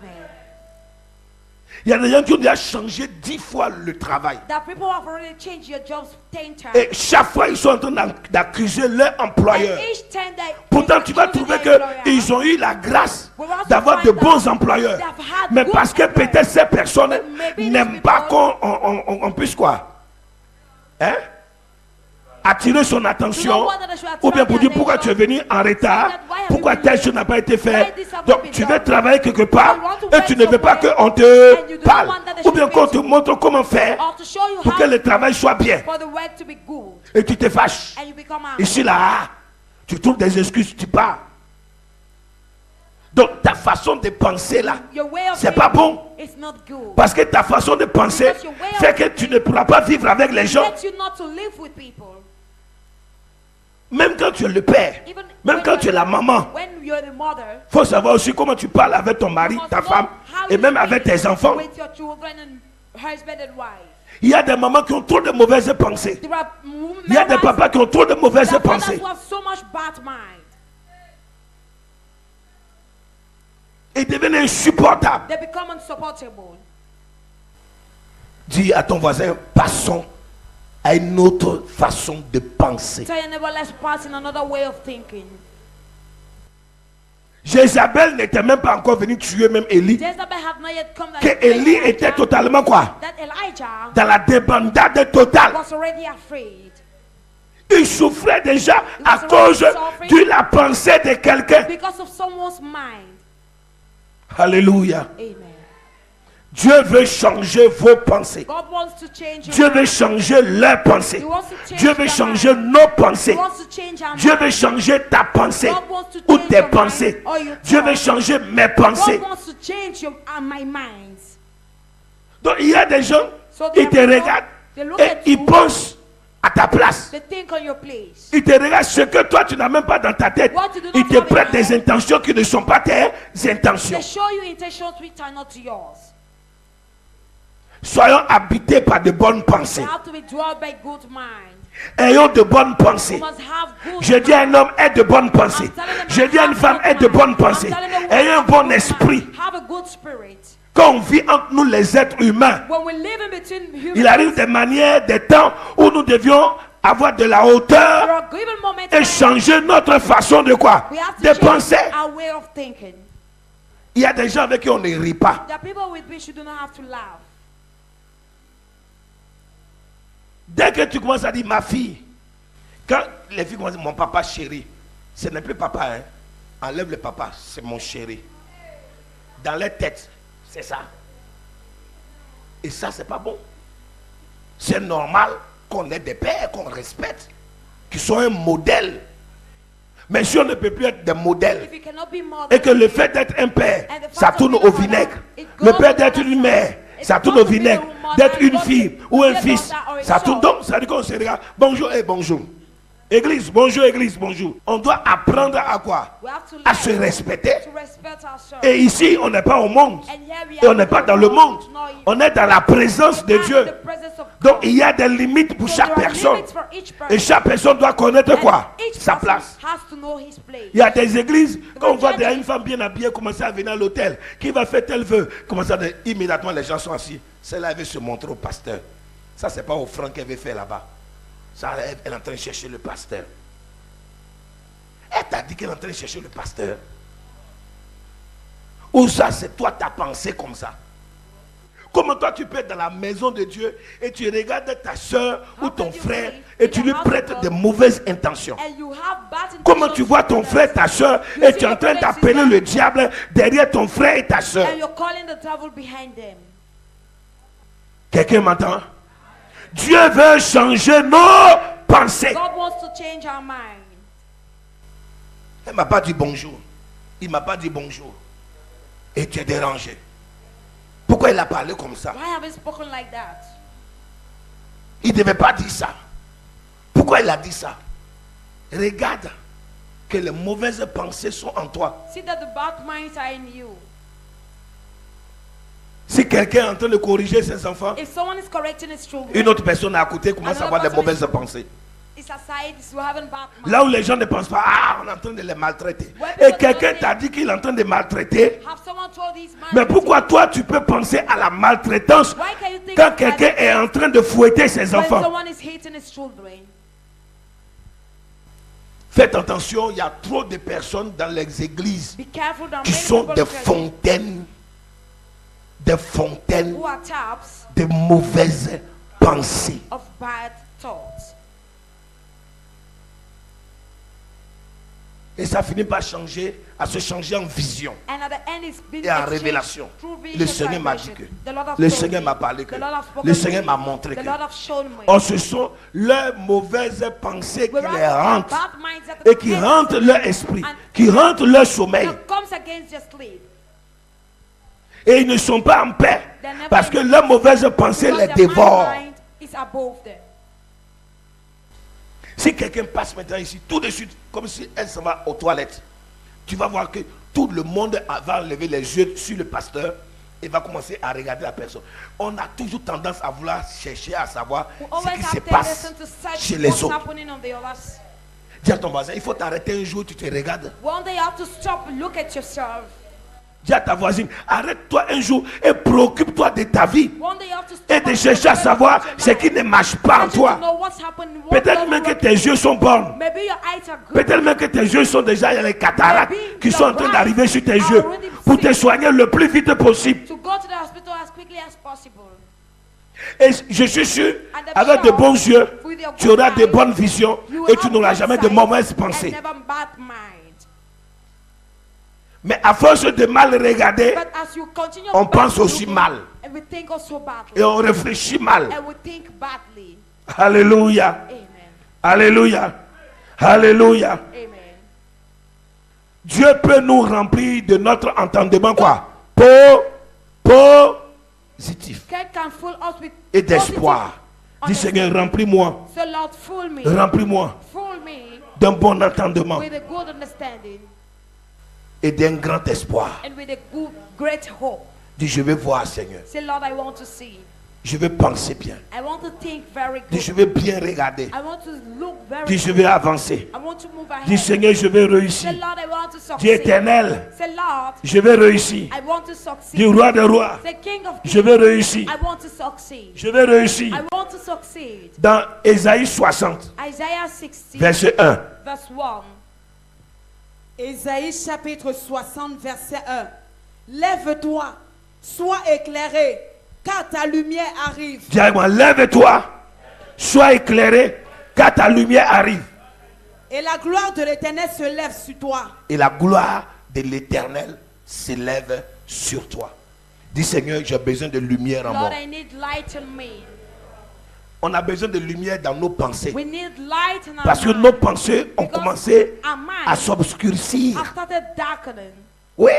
Il y a des gens qui ont déjà changé 10 fois le travail. That people have already changed your jobs 10 times. Et chaque fois, ils sont en train d'accuser leur employeur. And each time they Pourtant, tu vas accuse trouver their employer, qu'ils ont eu la grâce we also d'avoir de find bons that employeurs. they have had Mais good parce que employers. peut-être ces personnes But maybe these n'aiment pas people- qu'on puisse quoi? Hein? Attirer son attention. You know what, that I should Ou bien pour attract dire their pourquoi tu es venu en retard. that why have Pourquoi you been telle late? chose n'a pas été faite. Why this have Donc been tu done? veux travailler quelque part You want to et tu work ne veux pas somewhere qu'on and you te don't parle. want that they Ou bien should qu'on pay te you. montre comment faire Or to show you pour how que le travail soit bien. for the work to be good. Et tu te fâches. And you become angry. Ici, là, tu trouves des excuses, tu pars. Donc ta façon de penser là, Your way of c'est pas thinking bon. is not good. Parce que ta façon de penser Because your way of fait que tu ne pourras pas vivre avec les It gens. lets you not to live with people. Même quand tu es le père, Even même when quand you're tu es la the- maman. When you're the mother. Il faut savoir aussi comment tu parles avec ton mari, you must ta know femme how et you même avec speak tes enfants. With your children and husband and wife. Il y a des mamans qui ont trop de mauvaises pensées. There are Il y a des members- papas qui ont trop de mauvaises there are fathers pensées. who have so much bad mind. Ils deviennent insupportables. They become unsupportable. Dis à ton voisin, passons à une autre façon de penser. Tell your neighbor, let's pass in another way of thinking. Jézabel n'était même pas encore venu tuer même Élie. Jezebel have not yet come that Que Élie était totalement quoi? that Elijah Dans la débandade totale. was already afraid Il souffrait déjà à cause de la pensée de quelqu'un. because of someone's mind. Alléluia. Amen. Dieu veut changer vos pensées. God wants to change your Dieu veut mind. changer leurs pensées. He wants to change Dieu veut their changer mind. nos pensées. He wants to change our Dieu mind. veut changer ta pensée God wants to ou change tes your mind pensées. or your Dieu thoughts. veut changer mes pensées. God wants to change your, my minds. Donc il y a des gens So qui te there are people, regardent they look et at ils you, pensent à ta place. they think on your place. Ils te regardent ce que toi tu n'as même pas dans ta tête. What you do not Ils te have in prêtent your des head. intentions qui ne sont pas tes intentions. They show you intentions which are not yours. Soyons habités par de bonnes They pensées. have to be dwelled by good mind. Ayons de bonnes You pensées. must have good Je dis à mind. un homme, aie de bonnes pensées. Je dis à une femme, aie de bonnes pensées. Ayez un bon esprit. Have a good spirit. Quand on vit entre nous les êtres humains, When we live in between humans, il arrive des manières, des temps où nous devions avoir de la There hauteur are given moments et when changer notre façon de quoi? we have to De change penser. our way of thinking. Il y a des gens avec qui on ne rit pas. There are people with which you do not have to laugh. Dès que tu commences à dire ma fille, quand les filles commencent à dire mon papa chéri, ce n'est plus papa, hein. Enlève le papa, c'est mon chéri. Dans leur tête, c'est ça. Et ça, c'est pas bon. C'est normal qu'on ait des pères qu'on respecte, qui sont un modèle. Mais si on ne peut plus être des modèles, If you cannot be more et than que le fait d'être un père, And the ça fact tourne of being au a mother, vinaigre. it Le goes père on the d'être other une side. mère, It ça tourne goes au to being vinaigre. a mother, D'être it une goes fille to ou be un a fils, daughter or a ça tourne. son. Donc, ça dit qu'on se regarde. Bonjour et bonjour. Église, bonjour, église, bonjour. On doit apprendre à quoi? We have to À learn se respecter. to respect ourselves. Et ici, on n'est pas au monde. And here we Et on are n'est pas in the dans le monde. nor in- On est dans la présence de we are in Dieu. the presence of Donc, God. il y a des limites pour So chaque there are personne. limits for each person. Et chaque personne doit connaître And quoi? each Sa person place. has to know his place. Il y a des églises, quand on voit churches- une femme bien habillée commencer à venir à l'hôtel, qui va faire tel vœu, commencer à dire, immédiatement les gens sont assis. Celle-là veut se montrer au pasteur. Ça, c'est pas offrande qu'elle veut faire là-bas. Ça, elle est en train de chercher le pasteur. Elle t'a dit qu'elle est en train de chercher le pasteur. Ou ça, c'est toi, ta pensée comme ça. Comment toi, tu peux être dans la maison de Dieu et tu regardes ta soeur ou How ton can you frère be et tu in the lui house of prêtes God de mauvaises intentions? And you have bad Comment intentions tu vois for ton others. frère, ta soeur, You et see tu es en your train brother and d'appeler sister, le diable derrière ton frère et ta soeur? and you're calling the devil behind them. Quelqu'un m'entend? Dieu veut changer nos pensées. God wants to change our mind. Il ne m'a pas dit bonjour. Il ne m'a pas dit bonjour. Et tu es dérangé. Pourquoi il a parlé comme ça? Why have you spoken like that? Il ne devait pas dire ça. Pourquoi il a dit ça? Regarde que les mauvaises pensées sont en toi. See that the bad minds are in you. Si quelqu'un est en train de corriger ses enfants, If someone is correcting his children, une autre personne à côté commence à avoir des mauvaises pensées. it's aside, so having bad minds. Là où les gens ne pensent pas, ah, on est en train de les maltraiter. Ouais, Et mais quelqu'un c'est- t'a dit qu'il est en train de maltraiter. Have someone told these minds? Mais pourquoi toi tu peux penser à la maltraitance Why can you think quand of quelqu'un bad est en train de fouetter ses when enfants? someone is hating his children? Faites attention, il y a trop de personnes dans les églises Be careful that qui many sont people des in church fontaines who are taps de mauvaises pensées. of bad thoughts. Et ça finit par changer, à se changer en vision And at the end, it's been et en exchanged révélation. through vision Le Seigneur m'a dit vibration. que, The Lord has le told Seigneur me. m'a parlé que, The Lord has spoken le to Seigneur me. m'a montré The que. Lord has shown me. Or, ce sont leurs mauvaises pensées qui Whereas les there are rentrent bad minds that et qui enter rentrent leur esprit, qui rentrent leur sommeil. that comes against your sleep. Et ils ne sont pas en paix They're never parce que in leurs mauvaises pensées Because les their dévorent. mind is above them. Si quelqu'un passe maintenant ici, tout de suite, comme si elle s'en va aux toilettes, tu vas voir que tout le monde va lever les yeux sur le pasteur et va commencer à regarder la personne. On a toujours tendance à vouloir chercher à savoir We ce always qui se have passe tendency to search chez les what's autres. happening on the others. Dis à ton voisin, il faut t'arrêter un jour, tu te regardes. One day you have to stop, look at yourself. Dis à ta voisine, arrête-toi un jour et préoccupe-toi de ta vie One day you have to stop et de and chercher à look savoir at your ce life. qui ne marche pas en I want you to toi. know what's happening, what Peut-être doesn't même que work. tes yeux sont bons. Maybe your eyes are good. Peut-être même que tes yeux sont déjà, il y a les cataractes Maybe qui sont en train your d'arriver eyes sur tes are yeux already pour te sick. soigner le plus vite possible. To go to the hospital as quickly as possible. Et je suis sûr, And I'm avec de sure bons yeux, with your tu good auras de eyes, bonnes visions You et will tu have n'auras good jamais de sight mauvaises and pensées. never bad mind. Mais à force de mal regarder, But as you continue on bad pense aussi looking, mal. and we think also badly. et on réfléchit mal. And we think badly. Alléluia. Amen. Alléluia. Alléluia. Amen. Dieu peut nous remplir de notre entendement quoi? Positif God can fill us with et d'espoir. positive Dis Seigneur, remplis-moi, So Lord, fill me. remplis-moi Fill me d'un bon entendement with a good understanding et d'un grand espoir. and with a good, great hope. Dis, je vais voir, Seigneur. Say, Lord, I want to see. Je vais penser bien. I want to think very Dis, good. je vais bien regarder. I want to look very Dis, je good. vais avancer. I want to move Dis, ahead. Seigneur, je vais Say, réussir. Lord, I want to Dis, succeed. Éternel, Say, Lord, je vais réussir. I want to Dis, succeed. roi des rois, Say, King of je Kings, vais réussir. I want to succeed. Je vais réussir. I want to succeed. Dans Ésaïe 60, Isaiah 60, verset 1. verse 1. Ésaïe chapitre 60, verset 1. Lève-toi, sois éclairé, car ta lumière arrive. Dis avec moi, lève-toi, sois éclairé, car ta lumière arrive. Et la gloire de l'Éternel se lève sur toi. Et la gloire de l'Éternel s'élève sur toi. Dis, Seigneur, j'ai besoin de lumière en moi. Lord, I need light in me. On a besoin de lumière dans nos pensées. We need light in our Parce que mind. nos pensées ont Because commencé our à mind s'obscurcir. has started darkening. Oui,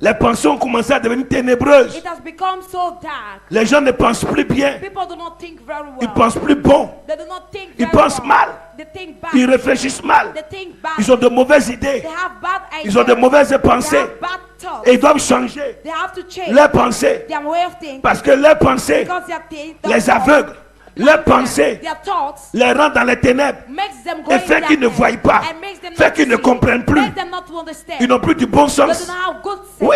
les pensées ont commencé à devenir ténébreuses. It has become so dark. Les gens ne pensent plus bien. People do not think very well. Ils pensent plus bon. They do not think Ils very pensent well. mal. They think bad. Ils réfléchissent mal. They think bad. Ils ont de mauvaises idées. They have bad ideas. Ils ont de mauvaises They pensées. have bad thoughts. Et ils doivent changer They have to change leurs pensées. their way of thinking. Parce que leurs pensées Because their les aveuglent. Leurs pensées their thoughts les rendent dans les ténèbres. makes them go Et in fait qu'ils ne darkness voient pas. and makes them Fait not qu'ils ne see. comprennent plus. Makes them not to understand. Ils n'ont plus du bon They sens. do not have good sense. Oui.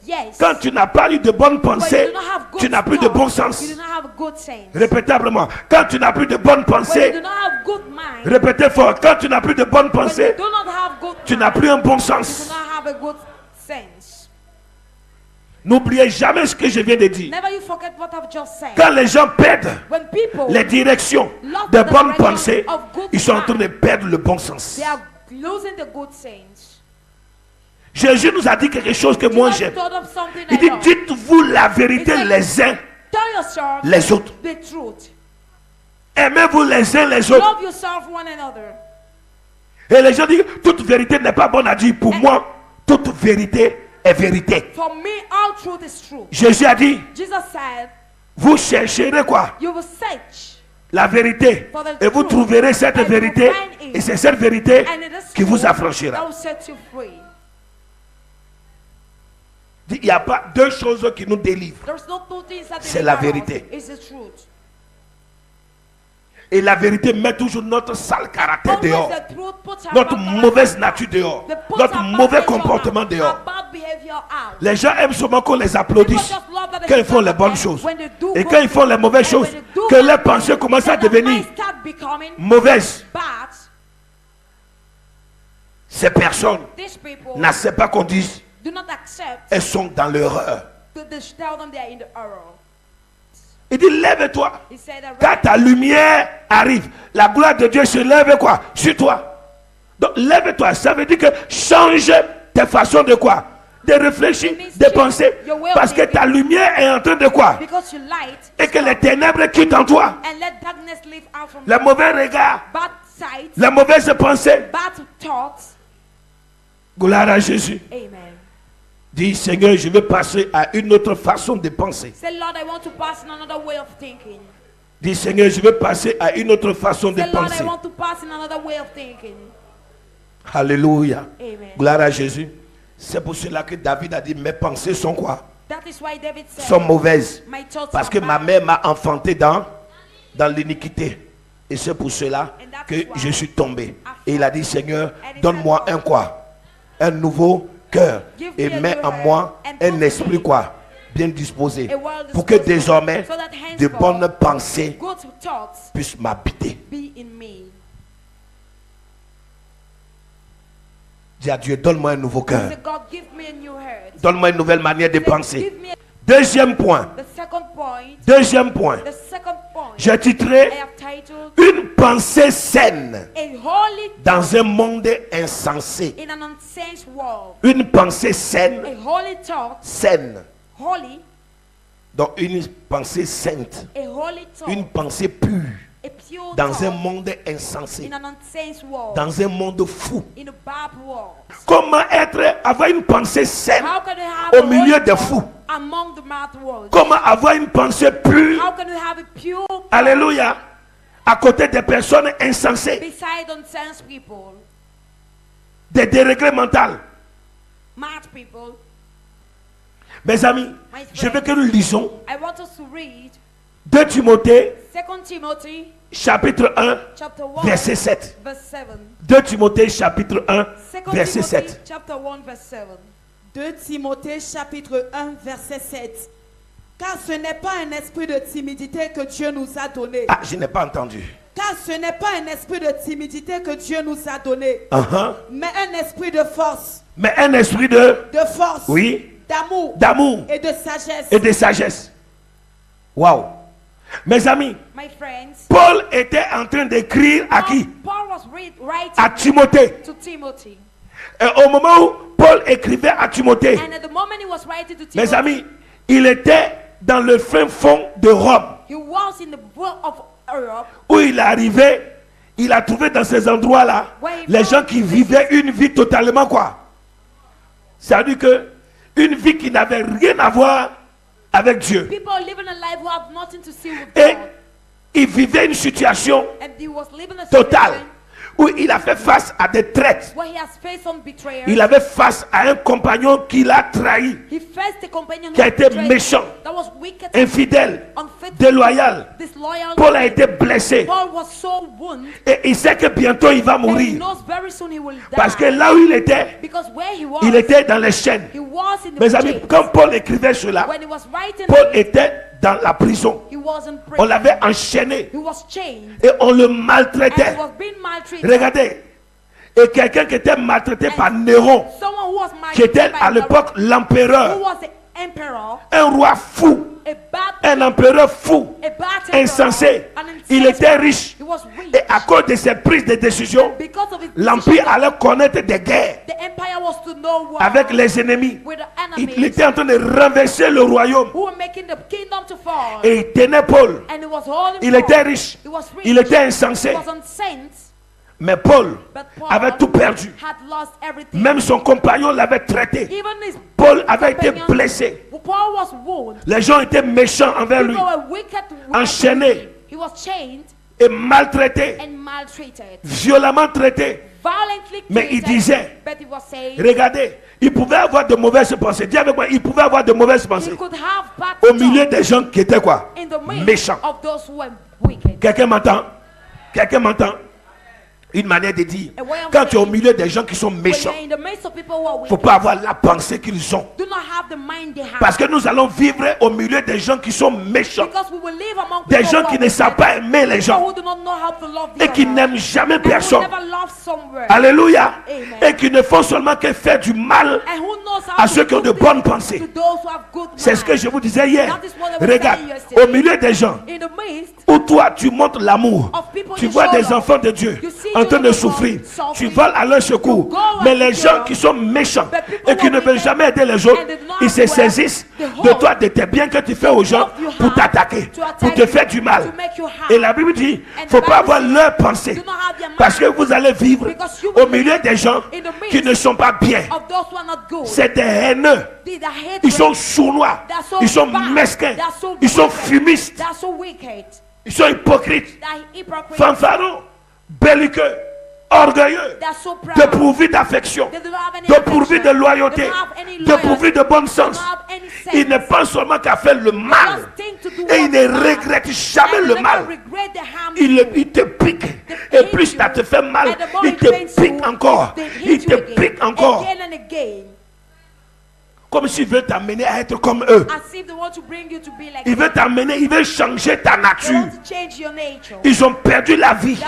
Yes. Quand tu n'as pas eu de bonnes When pensées, you do not have good tu n'as plus de thoughts, bon sens. You do not have good sense. Répétablement, quand tu n'as plus de bonnes When you pensées, do not have good mind. répétez fort, quand tu n'as plus de bonnes When you pensées, do not have good tu n'as mind, plus un bon you do sens. not have a good sense. N'oubliez jamais ce que je viens de dire. Never you forget what I've just said. Quand les gens perdent When people les directions lost de the bonnes direction pensées, of good ils sont en train de mind, perdre le bon sens. they are losing the good sense. Jésus nous a dit quelque chose que moi Jesus j'aime. thought of something Il I dit, love. dites-vous la vérité He said, les uns Tell yourself les autres. the truth. Aimez-vous les uns les autres. Love yourself one another. Et les gens disent, toute vérité n'est pas bonne à dire. Pour moi, toute vérité est vérité. For me, all truth is true. Jésus a dit, Jesus said, vous chercherez quoi? you will search La vérité. for the Et vous truth, trouverez cette and you will vérité. find it. Et c'est cette vérité and it is qui vous truth that affranchira. will set you free. Il n'y a pas deux choses qui nous délivrent. There's no two things that C'est la deliver us. vérité. It's the truth. Et la vérité met toujours notre sale caractère Always dehors. the truth puts our Notre bad mauvaise character nature dehors. out. They put Notre our bad mauvais nature comportement out, dehors. our bad behavior out. Les gens aiment seulement qu'on les People applaudisse just love that they quand ils font les clap bonnes them choses. when they do Et good quand ils font things. les mauvaises And when choses, they do que bad leurs things, pensées commencent à then their devenir minds start becoming mauvaises. bad. Ces personnes These people n'acceptent pas qu'on dise do not accept elles sont dans l'erreur. to tell them they are in the error. Il dit lève-toi. He said that Car ta lumière arrive. La gloire de Dieu se lève quoi? Sur toi. Donc lève-toi. Ça veut dire que change tes façons de quoi? De réfléchir, de penser. Parce que ta lumière est en train de quoi? because you light Et que les ténèbres quittent en toi. and let darkness live out from Les you. mauvais regards, Bad sight, les mauvaises pensées. bad thoughts. Gloire à Jésus. Amen. Dis Seigneur, je veux passer à une autre façon de penser. Say, Lord, I want to pass in another way of thinking. Dis Seigneur, je veux passer à une autre façon de Say, Lord, I penser. want to pass in another way of thinking. Alléluia. Amen. Gloire à Jésus. C'est pour cela que David a dit, mes pensées sont quoi? That is why David said, Sont mauvaises. my thoughts Parce are que ma bad. mère m'a enfanté dans l'iniquité. Et c'est pour cela que je suis tombé. Et il a dit, Seigneur, donne-moi un quoi? Un nouveau cœur. Et mets en moi un esprit quoi? Bien disposé. Pour que désormais, de bonnes pensées Good thoughts puissent m'habiter. be in me. Dis à Dieu, donne-moi un nouveau cœur. Say, God, give me a new heart. Donne-moi une nouvelle manière de Say, penser. give me Deuxième point. the second point. Deuxième point. The second point. J'ai I titré have titled une pensée saine a holy dans un monde insensé. in an unsensed world. Une pensée saine, A holy thought, saine. holy, Donc une pensée sainte, a holy thought, une pensée pure a pure dans un thought monde insensé, in an unsensed world, dans un monde fou. in a bad world. Comment avoir une pensée saine How can you have au a milieu holy des thought fous? among the mad world? Comment avoir une pensée pure, How can you have a pure thought alléluia, à côté des personnes insensées, beside unsensed people, des déréglés mentaux? mad people? Mes amis, je veux que nous lisons I want us to read 2 Timothée, 2 Timothy chapitre 1, chapter 1 verset 7. verse 7. 2 Timothée, chapitre 1, 2 verset Timothy 7. chapter 1 verse 7. 2 Timothée chapitre 1 verset 7. Car ce n'est pas un esprit de timidité que Dieu nous a donné. Ah, je n'ai pas entendu. Car ce n'est pas un esprit de timidité que Dieu nous a donné, Uh-huh. mais un esprit de force, Mais un esprit de, force, oui, d'amour d'amour et de sagesse. et de sagesse. Waouh. Mes amis, My friends, Paul était en train d'écrire à qui? Paul was writing À Timothée. to Timothy. Et au moment où Paul écrivait à Timothée, And at the moment he was writing to mes Timothy, amis, il était dans le fin fond de Rome, he was in the world of Europe. où il est arrivé, il a trouvé dans ces endroits-là les gens qui vivaient une vie totalement quoi? C'est-à-dire que une vie qui n'avait rien à voir avec Dieu. People living a life who have nothing to see with Et God. il vivait une situation And he was living a totale situation où il a fait face à des traites. where he has faced some betrayers. Il avait face à un compagnon qui l'a trahi, He faced a companion qui a who été betrayed him, méchant, that was wicked, infidèle, unfaithful, déloyal. disloyal. Paul a été blessé Paul was so wounded, et il sait que bientôt il va and he mourir. knows very soon he will die. Parce que là où il était, Because where he was, il était dans les chaînes. he was in the Mes amis, jail. quand Paul écrivait cela, When he was writing, Paul était dans la prison. he was in On prison. l'avait enchaîné He was chained, et on le and he maltraitait. was being maltreated. Regardez. Et quelqu'un qui était maltraité par Néron, Someone who was qui était maltreated à by l'époque who l'empereur, was the emperor, un roi fou, a bad, un empereur fou, a bad emperor, insensé. an Il insane était man. riche. He was rich. Et à cause de ses prises de décision, Because of his l'empire decision, allait connaître des guerres the empire was to know war avec les ennemis. with the Il enemies était en train de renverser le royaume. who were making the kingdom to fall. Et il tenait Paul. And he was holding Il Paul. était riche. He was rich. Il était insensé. He was unsaint. Mais Paul But Paul avait tout perdu. had lost everything. Même son compagnon l'avait traité. Even his Paul avait été companions, blessé. Paul was wounded. Les gens étaient méchants envers lui, People were wicked. enchaînés He was chained et maltraités, and maltreated. violemment traités. Violently Mais il treated. disait, But he was saying regardez, il pouvait avoir de mauvaises pensées. Dis avec moi, il pouvait avoir de mauvaises he pensées could have bad au milieu thoughts des gens qui étaient quoi? in the midst Méchants. of those who were wicked. Quelqu'un m'entend? Quelqu'un m'entend? Une manière de dire, quand tu es au milieu des gens qui sont When méchants, you're in the midst of people who are il ne faut wicked, pas avoir la pensée qu'ils ont. do not have the mind they have. Parce que nous allons vivre au milieu des gens qui sont méchants. Because we will live among Des people gens who qui are ne savent wicked, pas aimer les people gens who do not know how to love the et qui other, n'aiment jamais and who personne. never love somewhere, Alléluia. Amen. Et qui ne font seulement que faire du mal and who knows how à to ceux qui ont do de bonnes things pensées. to those who have good C'est ce que minds. je vous disais hier. That is what I was Regarde, saying yesterday. au milieu des gens In the midst où toi tu montres l'amour, of people, tu you vois show des love. enfants de Dieu You see en train de children souffrir, suffering. tu voles à leur secours. You go Mais and les pick gens them qui sont méchants But people et qui who ne are veulent wicked jamais aider les autres, and they do not ils se well, saisissent they de hold toi, de tes biens que tu fais aux gens love you pour have t'attaquer, to pour attack te you, faire du mal. to make you harm. Et la Bible dit, il And ne faut the pas Bible avoir says, leur pensée. do not have their mind. Parce que vous allez vivre Because you au will milieu live des gens in the midst qui ne sont pas bien. of those who are not good. C'est des haineux. They that hate Ils sont race, sournois. they are so Ils sont bad, mesquins. they are so Ils sont wicked, fumistes. they are so wicked, Ils sont hypocrites. they are hypocrites, Fanfarons. Belliqueux. Orgueilleux. they are so proud, Dépourvus d'affection. they do not have any Dépourvus de affection, loyauté. they don't have any Dépourvus de loyalty, bon they sens. don't have any sense. Ils ne pensent seulement qu'à faire le They mal. just think to do Et ils what's ne bad, regrettent jamais and le they mal. never regret the harm Il they do. te pique. They Et hate plus you, ça te fait mal, and the more il it te pains pique you, encore. they hate Il you te again, pique encore. again and again. Comme s'il veut t'amener à être comme eux. As if they want to bring you to be like Il veut them. t'amener, il veut changer ta They nature. want to change your nature. Ils ont perdu la vie.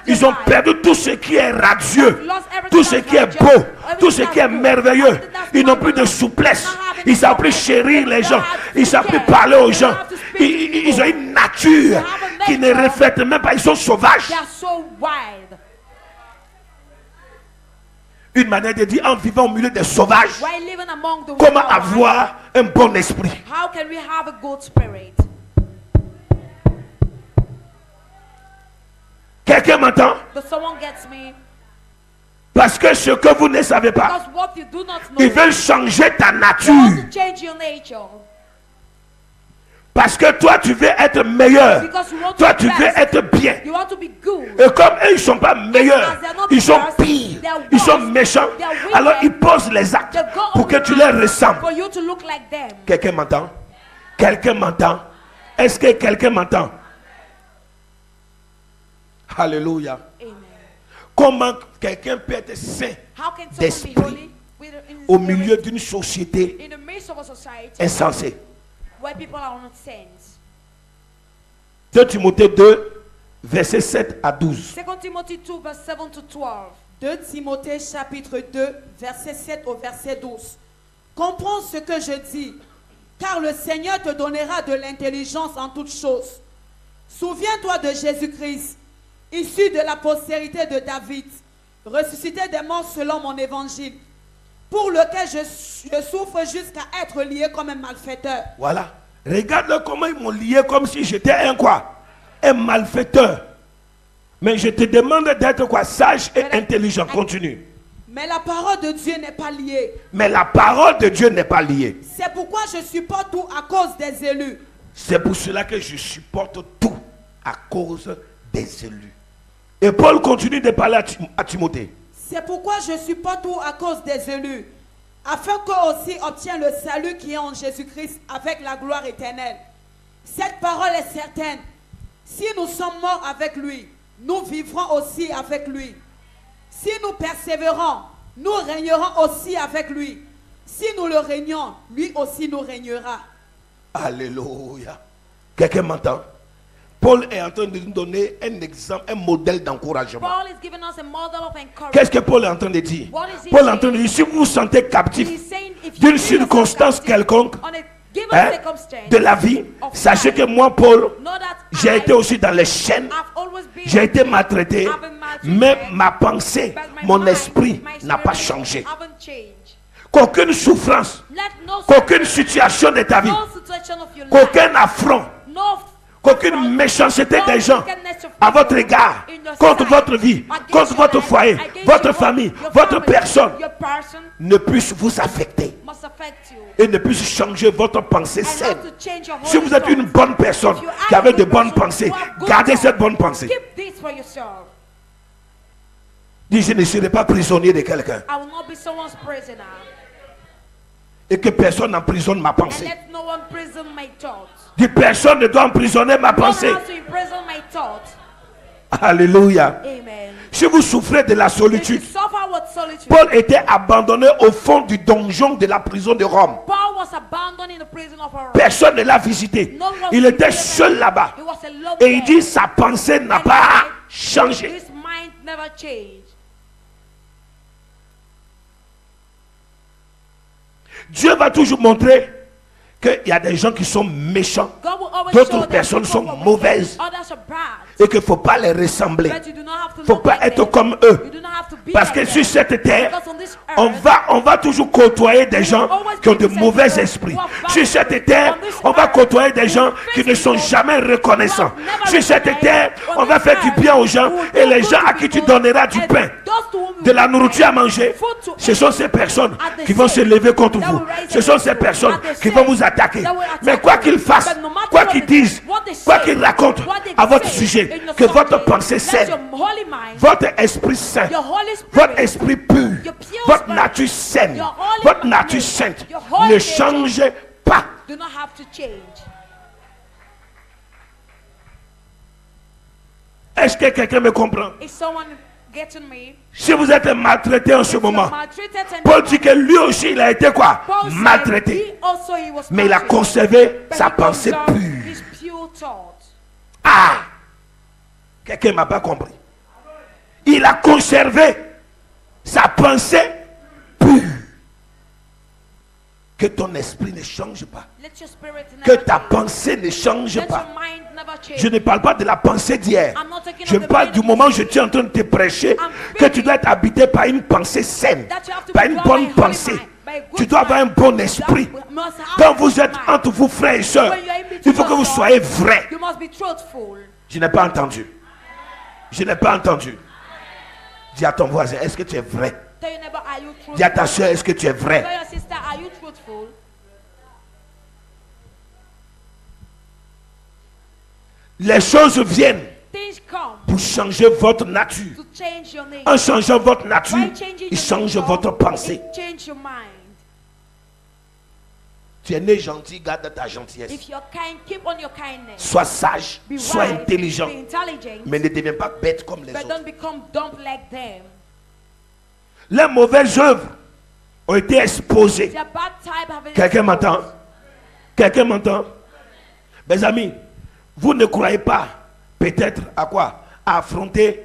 Ils ont perdu tout ce qui est radieux, tout ce qui est beau, tout ce qui est merveilleux. Ils n'ont plus de souplesse. Ils ne savent plus chérir les gens. Ils ne savent plus parler aux gens. Ils ont une nature qui ne reflète même pas. Ils sont sauvages. They are so wild. Une manière de dire, en vivant au milieu des sauvages, While living among the comment wild, avoir un bon esprit? how can we have a good spirit? Quelqu'un m'entend? Does someone gets me? Parce que ce que vous ne savez pas, Because what you do not know, ils veulent changer ta they nature. want to change your nature. Parce que toi, tu veux être meilleur. Because you want Toi, to tu be veux best. être bien. You want to be good. Et comme eux, ils ne sont pas meilleurs, ils sont pires, ils sont méchants, alors ils posent les actes They go pour que tu leur ressembles. for you to look like them. Quelqu'un m'entend? Quelqu'un m'entend? Est-ce que quelqu'un m'entend? Alléluia. Amen. Comment quelqu'un peut être saint How can someone be d'esprit holy with in his au spirit milieu d'une société in the midst of a society insensée? where people are not saints? 2 Timothée 2, versets 7 à 12. 2 Timothy 2 verse 7 to 12. 2 Timothée chapitre 2, verset 7 au verset 12. Comprends ce que je dis, car le Seigneur te donnera de l'intelligence en toutes choses. Souviens-toi de Jésus-Christ, issu de la postérité de David, ressuscité des morts selon mon évangile, pour lequel je souffre jusqu'à être lié comme un malfaiteur. Voilà. Regarde comment ils m'ont lié comme si j'étais un quoi? Un malfaiteur. Mais je te demande d'être quoi? Sage et intelligent. Continue. Mais la parole de Dieu n'est pas liée. Mais la parole de Dieu n'est pas liée. C'est pourquoi je supporte tout à cause des élus. C'est pour cela que je supporte tout à cause des élus. Et Paul continue de parler à Timothée. C'est pourquoi je supporte tout à cause des élus, afin qu'eux aussi obtiennent le salut qui est en Jésus-Christ avec la gloire éternelle. Cette parole est certaine. Si nous sommes morts avec lui, nous vivrons aussi avec lui. Si nous persévérons, nous régnerons aussi avec lui. Si nous le régnons, lui aussi nous régnera. Alléluia. Quelqu'un m'entend? Paul est en train de nous donner un exemple, un modèle d'encouragement. Paul is giving us a model of encouragement. Qu'est-ce que Paul est en train de dire? What is he Paul est en train saying? de dire, si vous vous sentez captif He's saying if you d'une feel yourself circonstance captive quelconque, on a given hein, circumstance de la vie, of sachez life, que moi, Paul, know that j'ai été aussi dans les chaînes, I've always been j'ai été maltraité, I've been maltreated, mais ma pensée, but my mon mind, esprit my n'a pas spirit changé. haven't changed. Qu'aucune souffrance, Let no qu'aucune situation de ta vie, no situation of your life, qu'aucun affront, no qu'aucune méchanceté des gens à votre égard, contre votre vie, contre votre foyer, votre famille, votre personne, your person ne puisse vous affecter must affect you. et ne puisse changer votre pensée And saine. have to change your Si whole vous êtes une thoughts. bonne personne If you qui are avait a de good bonnes person pensées, who have good gardez thoughts, cette bonne pensée. Keep this for yourself. Dis, je ne serai pas prisonnier de quelqu'un I will not be someone's prisoner. et que personne n'emprisonne ma And pensée. let no one prison my thoughts. Dis, personne ne doit emprisonner ma No one pensée. has to imprison my thoughts. Alléluia. Amen. Si vous souffrez de la If you solitude, suffer with solitude, Paul était abandonné au fond du donjon de la prison de Rome. Paul was abandoned in the prison of Rome. Personne ne l'a visité. No one Il visited était him. seul là-bas. He was alone Et il there. dit, sa pensée n'a And pas he changé. said, his mind never changed. Dieu va toujours montrer qu'il y a des gens qui sont méchants God will always D'autres show that personnes people sont are wicked, mauvaises. others are bad. et qu'il ne faut pas les ressembler. But you do not have to Il ne faut look pas like être them. comme eux. You do not have to be Parce like que sur them. cette terre, Because on this on earth, va toujours côtoyer des gens qui ont de mauvais esprits. Sur cette terre, on va côtoyer des gens qui ne sont jamais reconnaissants. Sur cette terre, on va faire du bien aux gens et les gens à qui tu donneras du pain, de la nourriture à manger, ce sont ces personnes qui vont se lever contre vous. Ce sont ces personnes qui vont vous attaquer. Mais quoi qu'ils fassent, quoi qu'ils disent, quoi qu'ils racontent à votre sujet, que votre pensée saine, votre esprit saint, votre esprit pur, votre nature saine, votre nature sainte ne change pas. do not have to change. Est-ce que quelqu'un me comprend? Is someone getting me? Si vous êtes maltraité en ce moment, Maltreated and Paul dit que lui aussi il a été quoi? Paul said Maltraité. he also he was Mais il a maltreated, conservé but sa he pensée conserved pure. his pure thought. Ah! Quelqu'un ne m'a pas compris. Il a conservé sa pensée pure. Que ton esprit ne change pas. Let your spirit Que never ta change. pensée ne change Let pas. your mind never change. Je ne parle pas de la pensée d'hier. I'm not talking Je of the parle mind du of moment où je yesterday. suis en train de te prêcher I'm que tu speaking dois être habité par une pensée saine, that you have to par be une dwelled bonne by a holy pensée. mind, by a good Tu dois avoir un mind. bon esprit. You must have Quand a vous good êtes mind. entre vous, frères et sœurs, When you are in between il faut que vous yourself, soyez vrais. You must be truthful. Je n'ai pas entendu. Je n'ai pas entendu. Dis à ton voisin, est-ce que tu es vrai? Tell your neighbor, are you truthful? Dis à ta soeur, est-ce que tu es vrai? Tell your sister, are you truthful? Les choses viennent Things come pour changer votre nature. to change your name. En changeant votre nature, By changing il your change nature, votre pensée. it change your mind. Tu es né gentil, garde ta gentillesse. If you're kind, keep on your kindness. Sois sage, Be sois wise, intelligent. be intelligent, Mais ne deviens pas bête comme les but autres. don't become dumb like them. Les mauvaises œuvres ont été exposées. Their bad type have been Quelqu'un exposed. m'entend? Quelqu'un m'entend? Mes amis, vous ne croyez pas peut-être à quoi? À affronter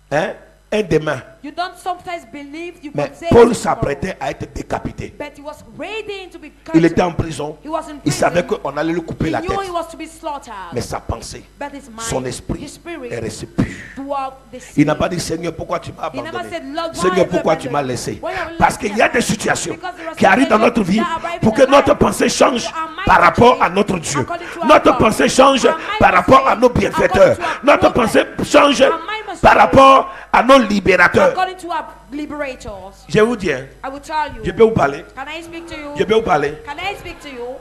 un demain. You don't sometimes believe you Mais could say Paul it tomorrow. s'apprêtait à être décapité. But he was ready to be cut. Il était en prison. He was in Il savait prison. qu'on allait lui couper He la knew tête. he was to be slaughtered. Mais sa pensée, But his mind, son esprit his spirit, est resté pur. throughout the Il n'a sea. pas dit Seigneur, pourquoi tu m'as He never abandonné? said, Lord, why Seigneur, have you pourquoi tu m'as abandoned laissé? me? Why have you Parce left qu'il me? y a des situations Because there are qui arrivent dans notre vie situations that arrive pour in que our notre life. pensée change For our mind par to rapport change à notre Dieu. according to our Notre God. pensée change Our mind par must rapport à change nos bienfaiteurs. according to our Notre prophet. pensée change Our mind must par change rapport à nos libérateurs. According to our liberators. Je vais vous dire, I will tell you. je peux vous parler. Can I speak to you? Je peux vous parler. Can I speak to you?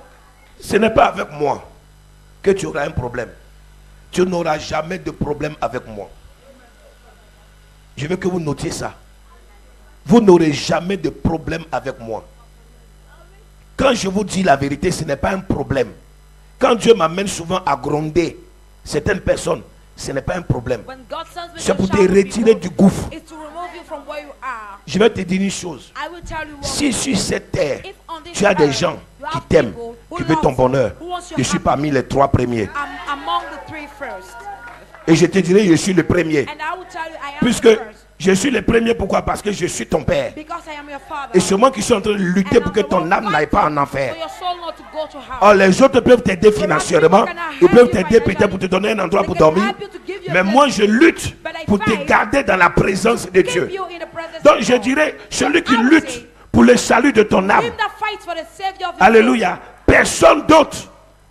Ce n'est pas avec moi que tu auras un problème. Tu n'auras jamais de problème avec moi. Je veux que vous notiez ça. Vous n'aurez jamais de problème avec moi. Quand je vous dis la vérité, ce n'est pas un problème. Quand Dieu m'amène souvent à gronder certaines personnes, ce n'est pas un problème. When God sends me C'est to pour te shout retirer people, du gouffre. it's to remove you from where you are. Je vais te dire une chose. I will tell you one Si sur cette terre, If on this tu as des earth gens you qui have t'aiment, people who qui veulent ton love bonheur, you, who wants your je suis happiness, parmi les 3 premiers. I'm among the 3 first. Et je te dirai, je suis le premier. And I will tell you, I am Puisque the first. je suis le premier, pourquoi? Parce que je suis ton père. Because I am your father. Et c'est moi qui suis en train de lutter And pour I'm que the ton one âme n'aille pas en fighting enfer. for your soul not to go to hell. Oh, les autres peuvent t'aider financièrement, ils peuvent t'aider peut-être pour te donner un endroit pour dormir. Mais moi, je lutte pour te garder dans la présence de Keep Dieu. you in the presence Donc, of je God. dirais, celui qui I will lutte say, pour le salut de ton âme, him that fights for the savior of his alléluia, personne d'autre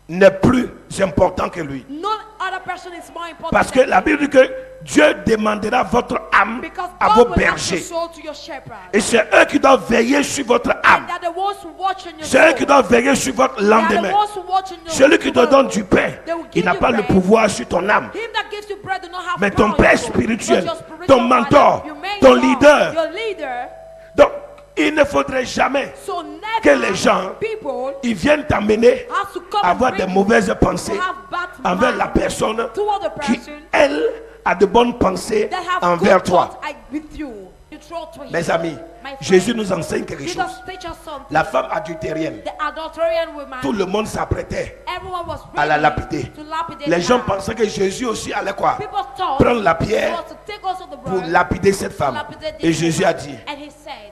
n'est plus important que lui. soul. No other person is more important Parce que than la you. Bible dit que Dieu demandera votre âme Because à God vos will ask your bergers. soul to your shepherd. Et c'est eux qui doivent veiller sur votre âme. And that the ones who watch on your C'est eux soul. qui doivent veiller sur votre They are the lendemain. ones who watch on your Celui qui te tomorrow. donne du pain, They will il give n'a you pas le bread. pouvoir sur ton âme. Him that gives you bread do not have Mais ton power père on you. spirituel, But your spiritual ton father, mentor, your ton mentor, leader. your leader. Donc, il ne faudrait jamais So never que les gens people ils viennent t'amener have to come à avoir and des bring mauvaises you pensées to have bad envers mind la personne toward the qui, person elle, a de bonnes pensées that have envers good toi. thoughts with you. You throw to him. Mes amis, My friend, Jésus nous enseigne quelque Jesus chose. teach us something. La femme adultérienne, The adulterarian woman, tout le monde s'apprêtait everyone was à la ready lapider. to lapidate Les gens her. pensaient que Jésus aussi allait quoi? People thought Prendre la he pierre was to take also the pour blood lapider cette to femme. lapidate Et this Jésus woman. a dit, And he said,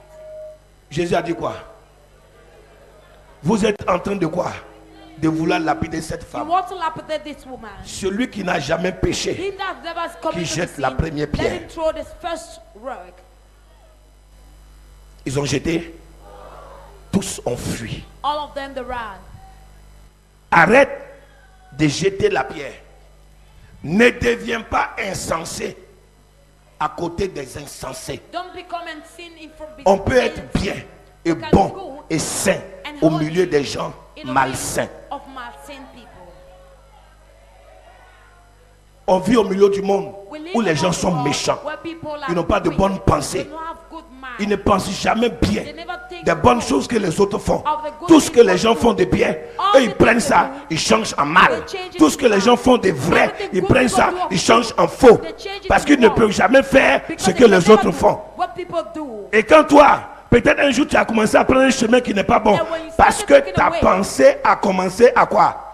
Jésus a dit quoi? Vous êtes en train de quoi? De vouloir lapider cette you femme. want to lapidate this woman. Celui qui n'a jamais péché, Him that never has committed Qui jette sin, la première let pierre. him throw this first rock. ils ont jeté. Tous ont fui. All of them they ran. Arrête de jeter la pierre. Ne deviens pas insensé à côté des insensés. Don't become and sin in front. On peut être bien et bon et sain au milieu des gens malsains. Of malsain people. On vit au milieu du monde We live où les in gens a sont world méchants. where people are Ils n'ont pas de wicked. bonnes pensées. They don't have good mind. Ils ne pensent jamais bien They never think des bonnes good choses que les autres font. of the good Tout ce que les things gens they font do. de bien, All eux ils the prennent things ça, they do, ils changent en mal. they change it Tout ce que to les gens bad. font de vrai, Everything ils good prennent people ça, do of ils good, changent en faux. they change it Parce to qu'ils ne wrong. peuvent jamais faire Because ce they que can les never autres do font. what people do. Et quand toi, peut-être un jour tu as commencé à prendre un chemin qui n'est pas bon, And when you parce started que taking ta away, pensée a commencé à quoi?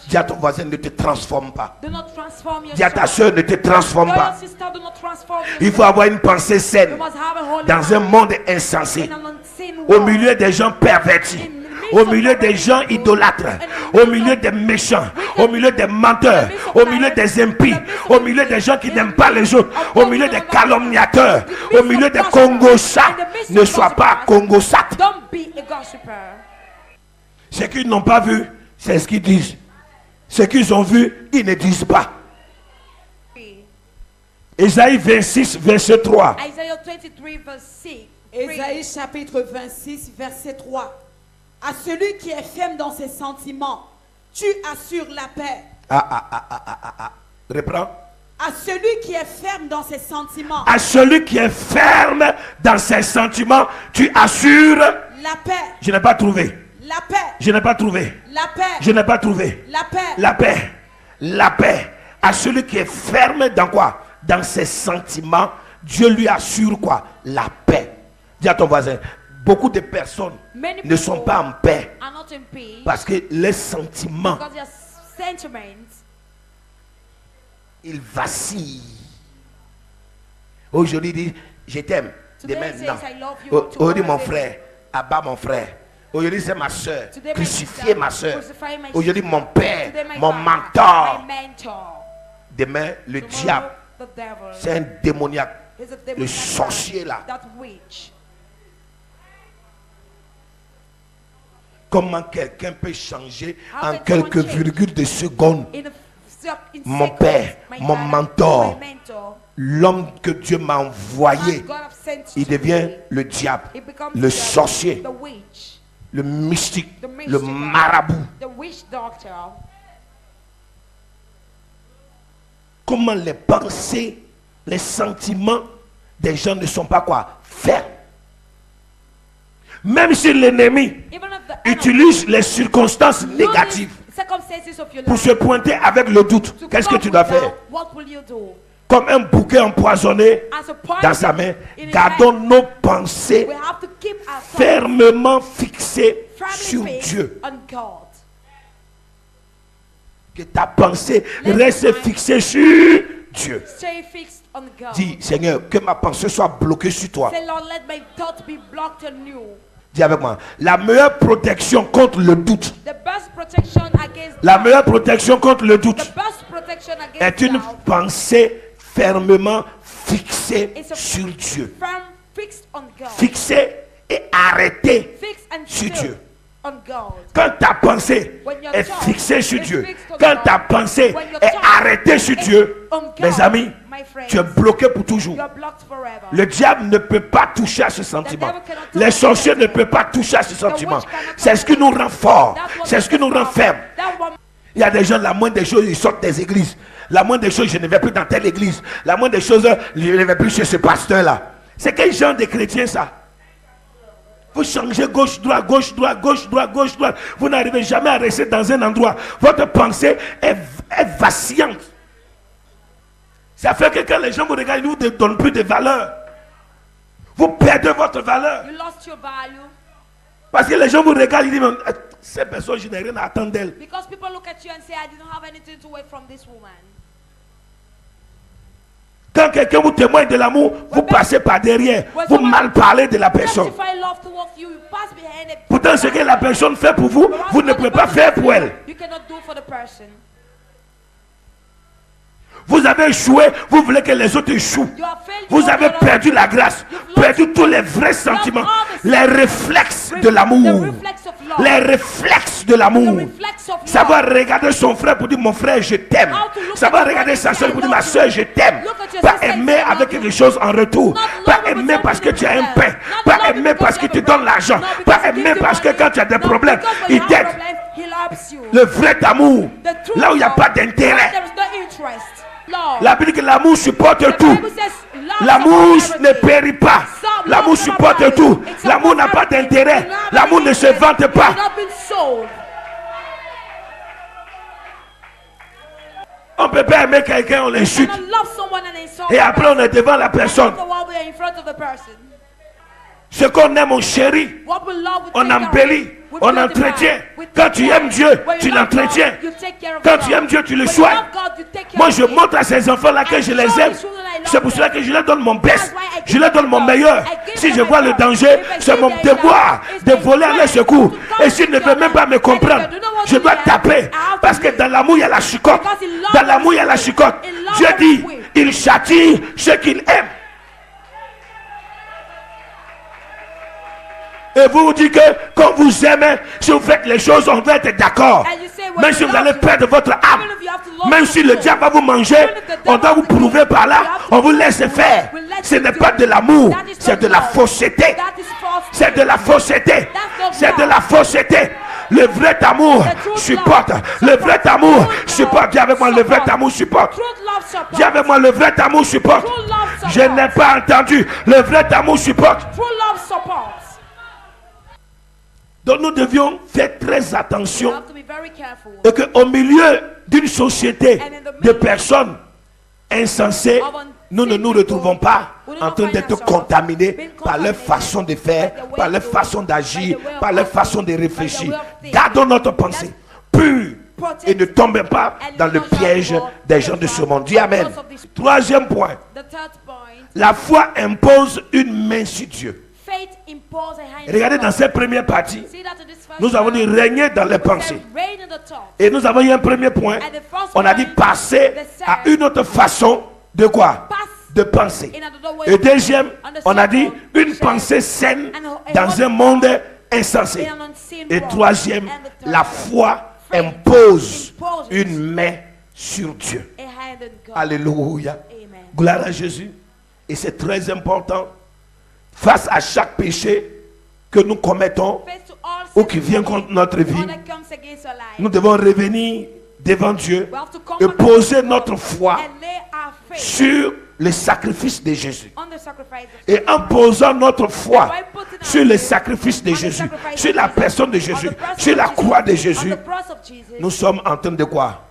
Dis à ton voisin, ne te transforme pas. Do not transform Dis à ta yourself. soeur, ne te transforme Your pas. sister, do not transform Il yourself. faut avoir une pensée You saine must have a holy dans un mind. monde insensé. In an unseen Au world. milieu des gens pervertis, au milieu des gens idolâtres, au milieu des méchants, au milieu des menteurs, au milieu des impies, au milieu des gens qui n'aiment pas les autres, au milieu des calomniateurs, au milieu des congosats. Ne sois pas congosat. Don't be a gossiper. Ce qu'ils n'ont pas vu, c'est ce qu'ils disent. Ce qu'ils ont vu, ils ne disent pas. Ésaïe 26, verset 3. Isaiah 23 verse 6. Ésaïe chapitre 26, verset 3. À celui qui est ferme dans ses sentiments, tu assures la paix. Reprends. À celui qui est ferme dans ses sentiments, À celui qui est ferme dans ses sentiments, tu assures. la paix, Je n'ai pas trouvé. la paix. Je n'ai pas trouvé. La paix. Je n'ai pas trouvé. La paix. La paix. La paix. À celui qui est ferme dans quoi? Dans ses sentiments, Dieu lui assure quoi? La paix. Dis à ton voisin, beaucoup de personnes Many ne sont people pas en paix are not in peace parce que les sentiments, because their sentiments. ils vacillent. Aujourd'hui, il dit, je t'aime. Today Demain, it says, non. I love you. Aujourd'hui, Tomorrow mon it says, frère, abat mon frère. Aujourd'hui, c'est ma soeur. Today my Crucifiez sister, ma soeur. crucify my Aujourd'hui, sister. mon père, Today my mon father, mentor. my mentor. Demain, le Tomorrow, diable, the devil. c'est un démoniaque. He's a Le demoniac sorcier man, là. That witch. Comment quelqu'un peut changer How en can quelques someone change? virgules de secondes? In Mon seconds, père, my mon father, mentor. my mentor, L'homme que Dieu m'a envoyé, God have sent il to devient me, le diable, he becomes le the sorcier, the witch, le mystique, the le mystic, marabout. the witch doctor. Comment les pensées, les sentiments des gens ne sont pas quoi? Fermes. Même si l'ennemi Even if the enemy utilise les circonstances uses négatives circumstances of your pour life se pointer avec le doute, to qu'est-ce que come tu dois with faire? doubt, what will you do? Comme un bouquet empoisonné As a poison dans sa main, in his gardons hand, nos pensées we have to keep our thoughts fermement fixées firmly sur fixed Dieu. on God. Que ta pensée Let reste your mind fixée sur Dieu. Stay fixed on God. Dis, Seigneur, que ma pensée soit bloquée sur toi. Say, Lord, let my thoughts be blocked on you. Dis avec moi, la meilleure protection contre le doute, The best protection against la doubt, meilleure protection contre le the doute best protection est against une doubt pensée fermement fixée is a sur Dieu. firm fixed on God. Fixée et arrêtée Fixed and sur still Dieu. on God. Quand ta pensée When your est thought fixée sur is Dieu, fixed on quand God, ta pensée when your est thought arrêtée sur is Dieu, on God, mes amis, my friends, tu es bloqué pour toujours. you are blocked forever. Le diable ne peut pas toucher à ce sentiment. devil cannot touch Les that sorciers ne sentiment. peuvent pas toucher à ce sentiment. witch cannot C'est ce qui nous rend forts. That's what C'est ce qui nous makes us rend fermes. That one- Il y a des gens, la moindre des choses, ils sortent des églises. La moindre des choses, je ne vais plus dans telle église. La moindre des choses, je ne vais plus chez ce pasteur-là. C'est quel genre de chrétien ça? Vous changez gauche, droite, gauche, droite, gauche, droite, gauche, droite. Vous n'arrivez jamais à rester dans un endroit. Votre pensée est vacillante. Ça fait que quand les gens vous regardent, ils ne vous donnent plus de valeur. Vous perdez votre valeur. You lost your value Parce que les gens vous regardent, ils disent, mais, ces personnes, je n'ai rien à attendre d'elles. because people look at you and say, I didn't have anything to wait from this woman. Quand quelqu'un vous témoigne de l'amour, vous passez par derrière. Vous mal parlez de la personne. Testify love towards you, you pass behind it. Pourtant, ce que la personne fait pour vous, vous ne pouvez pas faire pour elle. You cannot do for the person. Vous avez échoué, vous voulez que les autres échouent. You have failed. Vous avez perdu la grâce, perdu tous les vrais sentiments, les réflexes de The l'amour. reflex of love. Les réflexes de The l'amour. reflex of love. Savoir regarder son frère pour dire mon frère je t'aime. Savoir regarder sa soeur pour dire ma soeur je t'aime. Pas aimer avec quelque chose en retour. Pas aimer parce que tu as un pain. Pas aimer parce qu'il te donne l'argent. Pas aimer parce que quand tu as des problèmes, il t'aide. Le vrai amour, là où il n'y a pas d'intérêt. There is no interest. Love. La Bible dit que l'amour supporte The tout. Bible says love L'amour supports ne everything. périt pas. Some L'amour love supporte never tout. dies. It L'amour n'a supports pas everything. d'intérêt. It never L'amour ne se interest. vante It pas. has not been sold. On ne peut pas aimer quelqu'un, on You l'insulte. cannot love someone and insult Et the après on est devant la person. personne. After a while, we are in front of the person. Ce qu'on aime, on chérit. What we love, we On take care of embellit. it. We On beautify. entretient. We Quand take tu care. aimes Dieu, When tu you love l'entretiens. God, you take care of Quand God. tu aimes Dieu, tu le When you soignes. love God, you take care Moi, of je Him. montre à ces enfants-là que je les aime. C'est pour cela que je leur donne mon best. Je leur donne mon meilleur. Si je vois le danger, c'est mon devoir de voler à leur secours. Et s'ils ne veulent même pas me comprendre, je dois taper. Parce que dans l'amour, il y a la chicotte. Dans l'amour, il y a la chicotte. Dieu dit, il châtie ceux qu'il aime. Et vous vous dites que quand vous aimez, si vous faites les choses, on va être d'accord. Même si vous allez perdre votre âme, même si le diable va vous manger, on doit vous prouver par là, on vous laisse faire. Ce n'est pas de l'amour, c'est de la fausseté. That is false. C'est de la fausseté. C'est de la fausseté. Le vrai amour supporte. Le vrai amour supporte. Dis avec moi, le vrai amour supporte. Truth love supports. Dis avec moi, le vrai amour supporte. True love supports. Je n'ai pas entendu. Le vrai amour supporte. True love supports. Donc nous devions faire très We attention have to be very careful. et qu'au milieu d'une société de personnes insensées, nous ne nous retrouvons pas en train d'être contaminés par leur façon de faire, par leur façon d'agir, par leur façon de réfléchir. Gardons notre pensée pure et ne tombez pas dans le piège des gens de ce monde. Dis Amen. Troisième point, The third point, la foi impose une main sur Dieu. faith imposes a hand. Regardez dans cette première partie, See that in this first nous avons dit part, régner dans les it pensées. said, reign in the thought. Et nous avons eu un premier point. And the first On a dit point, passer à une autre façon de quoi? pass De penser. in another way. Et deuxième, And the on a dit second, une said, pensée saine and dans un monde insensé. in an unseen Et world. troisième, And the third, la foi faith impose imposes une main sur Dieu. a hand in God. Alléluia. Amen. Gloire à Jésus. Et c'est très important. Face à chaque péché que nous commettons Face to all ou sin qui vient contre notre vie, or that comes against our life. nous devons revenir devant Dieu We have to come et back poser to notre God foi and lay our faith sur le sacrifice de Jésus. on the sacrifice of Et en posant notre foi By putting our sur le faith sacrifice de on the Jésus, sacrifice sur of la Jesus, personne de on Jésus, the person sur of la Jesus, croix de on Jésus, the cross of Jesus, nous sommes en train de quoi?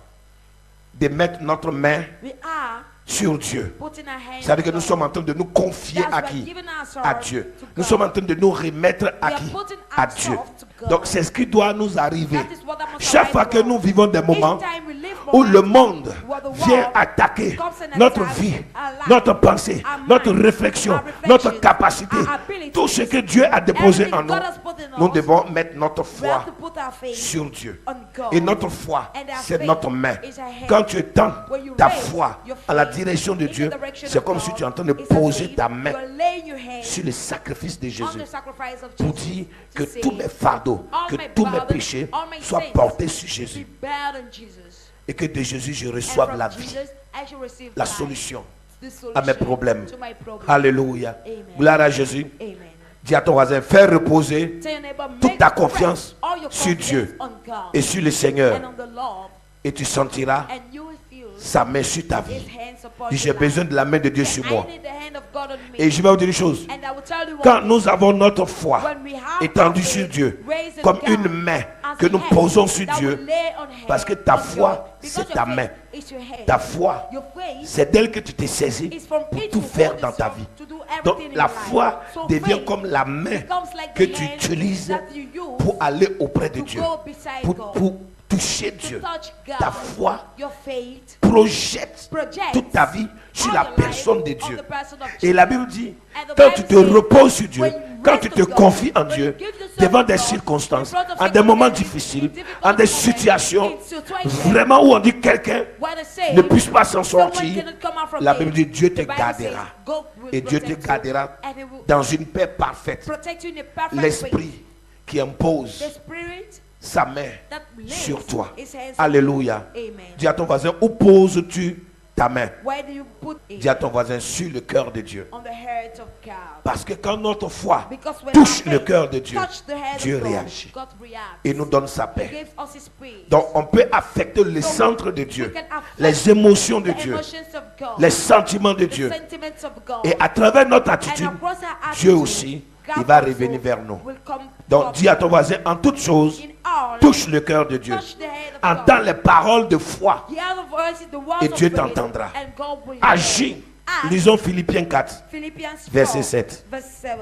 De mettre notre main we are sur Dieu. putting our hands C'est-à-dire que on nous God. sommes en train de nous confier That's à why qui? giving ourselves À Dieu. to Nous God. sommes en train de nous remettre à We are qui? putting À Dieu. ourselves to God. Donc c'est ce qui doit nous arriver. That is what that must Chaque arrive fois que to nous us. vivons des moments Each time we live où le moments monde where the world vient attaquer comes and notre attacks vie, our life, notre pensée, our mind, notre réflexion, our reflection, notre capacité, our abilities, tout ce que Dieu a déposé everything en nous, God has put in nous us, devons mettre notre we have foi to put our faith sur Dieu. on God. Et notre foi, And our c'est faith notre main. is our hand. Quand tu tends When you ta raise foi your à la faith direction de in the Dieu, direction c'est of comme God, si tu es en train de it's as poser if ta main you are laying your hand sur le sacrifice de on Jésus the sacrifice of pour Jesus dire to que say, tous mes fardeaux, all que my tous mes burdens, péchés all my soient sins portés sur be Jésus bared on Jesus. et que de Jésus je And reçoive from la vie, Jesus, I shall receive la life, solution the à mes solution problèmes. to my problem. Alléluia. Amen. Gloire à Jésus. Amen. Dis à ton voisin, fais reposer Tell your neighbor, toute make ta rest confiance all your sur confidence Dieu on God et sur le Seigneur and on the Lord, et tu sentiras and you will feel sa main sur ta His vie. hands upon Dis, your j'ai life. besoin de la main de Dieu sur I moi. need the hand of God on me. Et je vais vous dire une chose. And I will tell you Quand what, nous avons notre foi when we have étendue our sur faith Dieu, raised in comme God une main as que a nous hand posons sur that Dieu, will lay on hand parce que ta on foi, God, c'est because ta your main. faith is your hand. Ta foi, Your faith c'est d'elle que tu t'es saisi is from pour it tout to faire hold dans ta itself, vie. to do Donc everything in la your life. foi So devient faith comme la main becomes like que the tu hand utilises that you use pour aller auprès de to Dieu, go beside pour, God, pour toucher to Dieu. touch God. Ta foi Your faith projette projects toute ta vie sur all la your life personne de on Dieu. the person of Et Jesus. la Bible dit, And the quand Bible tu te says, reposes sur Dieu, when you quand rest tu te on God, confies en when you Dieu, give yourself devant to des God, circonstances, in front of en des moments circumstances, difficiles, in difficult en des moments, situations in situations vraiment où on dit quelqu'un where they say ne puisse pas s'en someone sortir, cannot come out from la it. Bible dit Dieu te The Bible gardera. says, God will Et Dieu te protect you, gardera and He will dans une paix parfaite. protect you in a perfect way. L'esprit qui impose The Spirit sa main that lays sur toi. His hands on Alléluia. you. Amen. Dis à ton voisin, où poses-tu ta main? Where do you put it? Dis à ton voisin, sur le cœur de Dieu. On the heart of God. Parce que quand notre foi Because when touche our le faith cœur de Dieu, touch the head Dieu of God, réagit God reacts. et nous donne sa He paix. gives us His peace. Donc on peut affecter le So centre de we Dieu, can affect les émotions de the Dieu, emotions of God, les sentiments de the Dieu. sentiments of God. Et à travers notre And attitude, across our Dieu attitude, aussi, God il va also revenir vers nous. will come Donc from dis à ton voisin, en toutes choses, in all, touche le cœur de Dieu. touch the head of Entends God. les paroles de foi. Hear the voices, the words Et of Dieu faith, t'entendra. and God will Agis. Act. Lisons Philippiens 4, Philippians 4, verset 7. verse 7.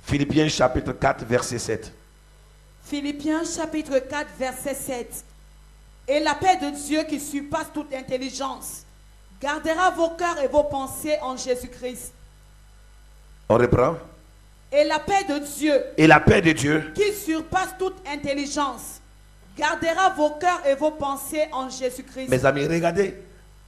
Philippiens chapitre 4, verset 7. Philippiens chapitre 4, verset 7. Et la paix de Dieu qui surpasse toute intelligence gardera vos cœurs et vos pensées en Jésus-Christ. On reprend. Et la paix de Dieu Et la paix de Dieu qui surpasse toute intelligence gardera vos cœurs et vos pensées en Jésus-Christ. Mes amis, regardez,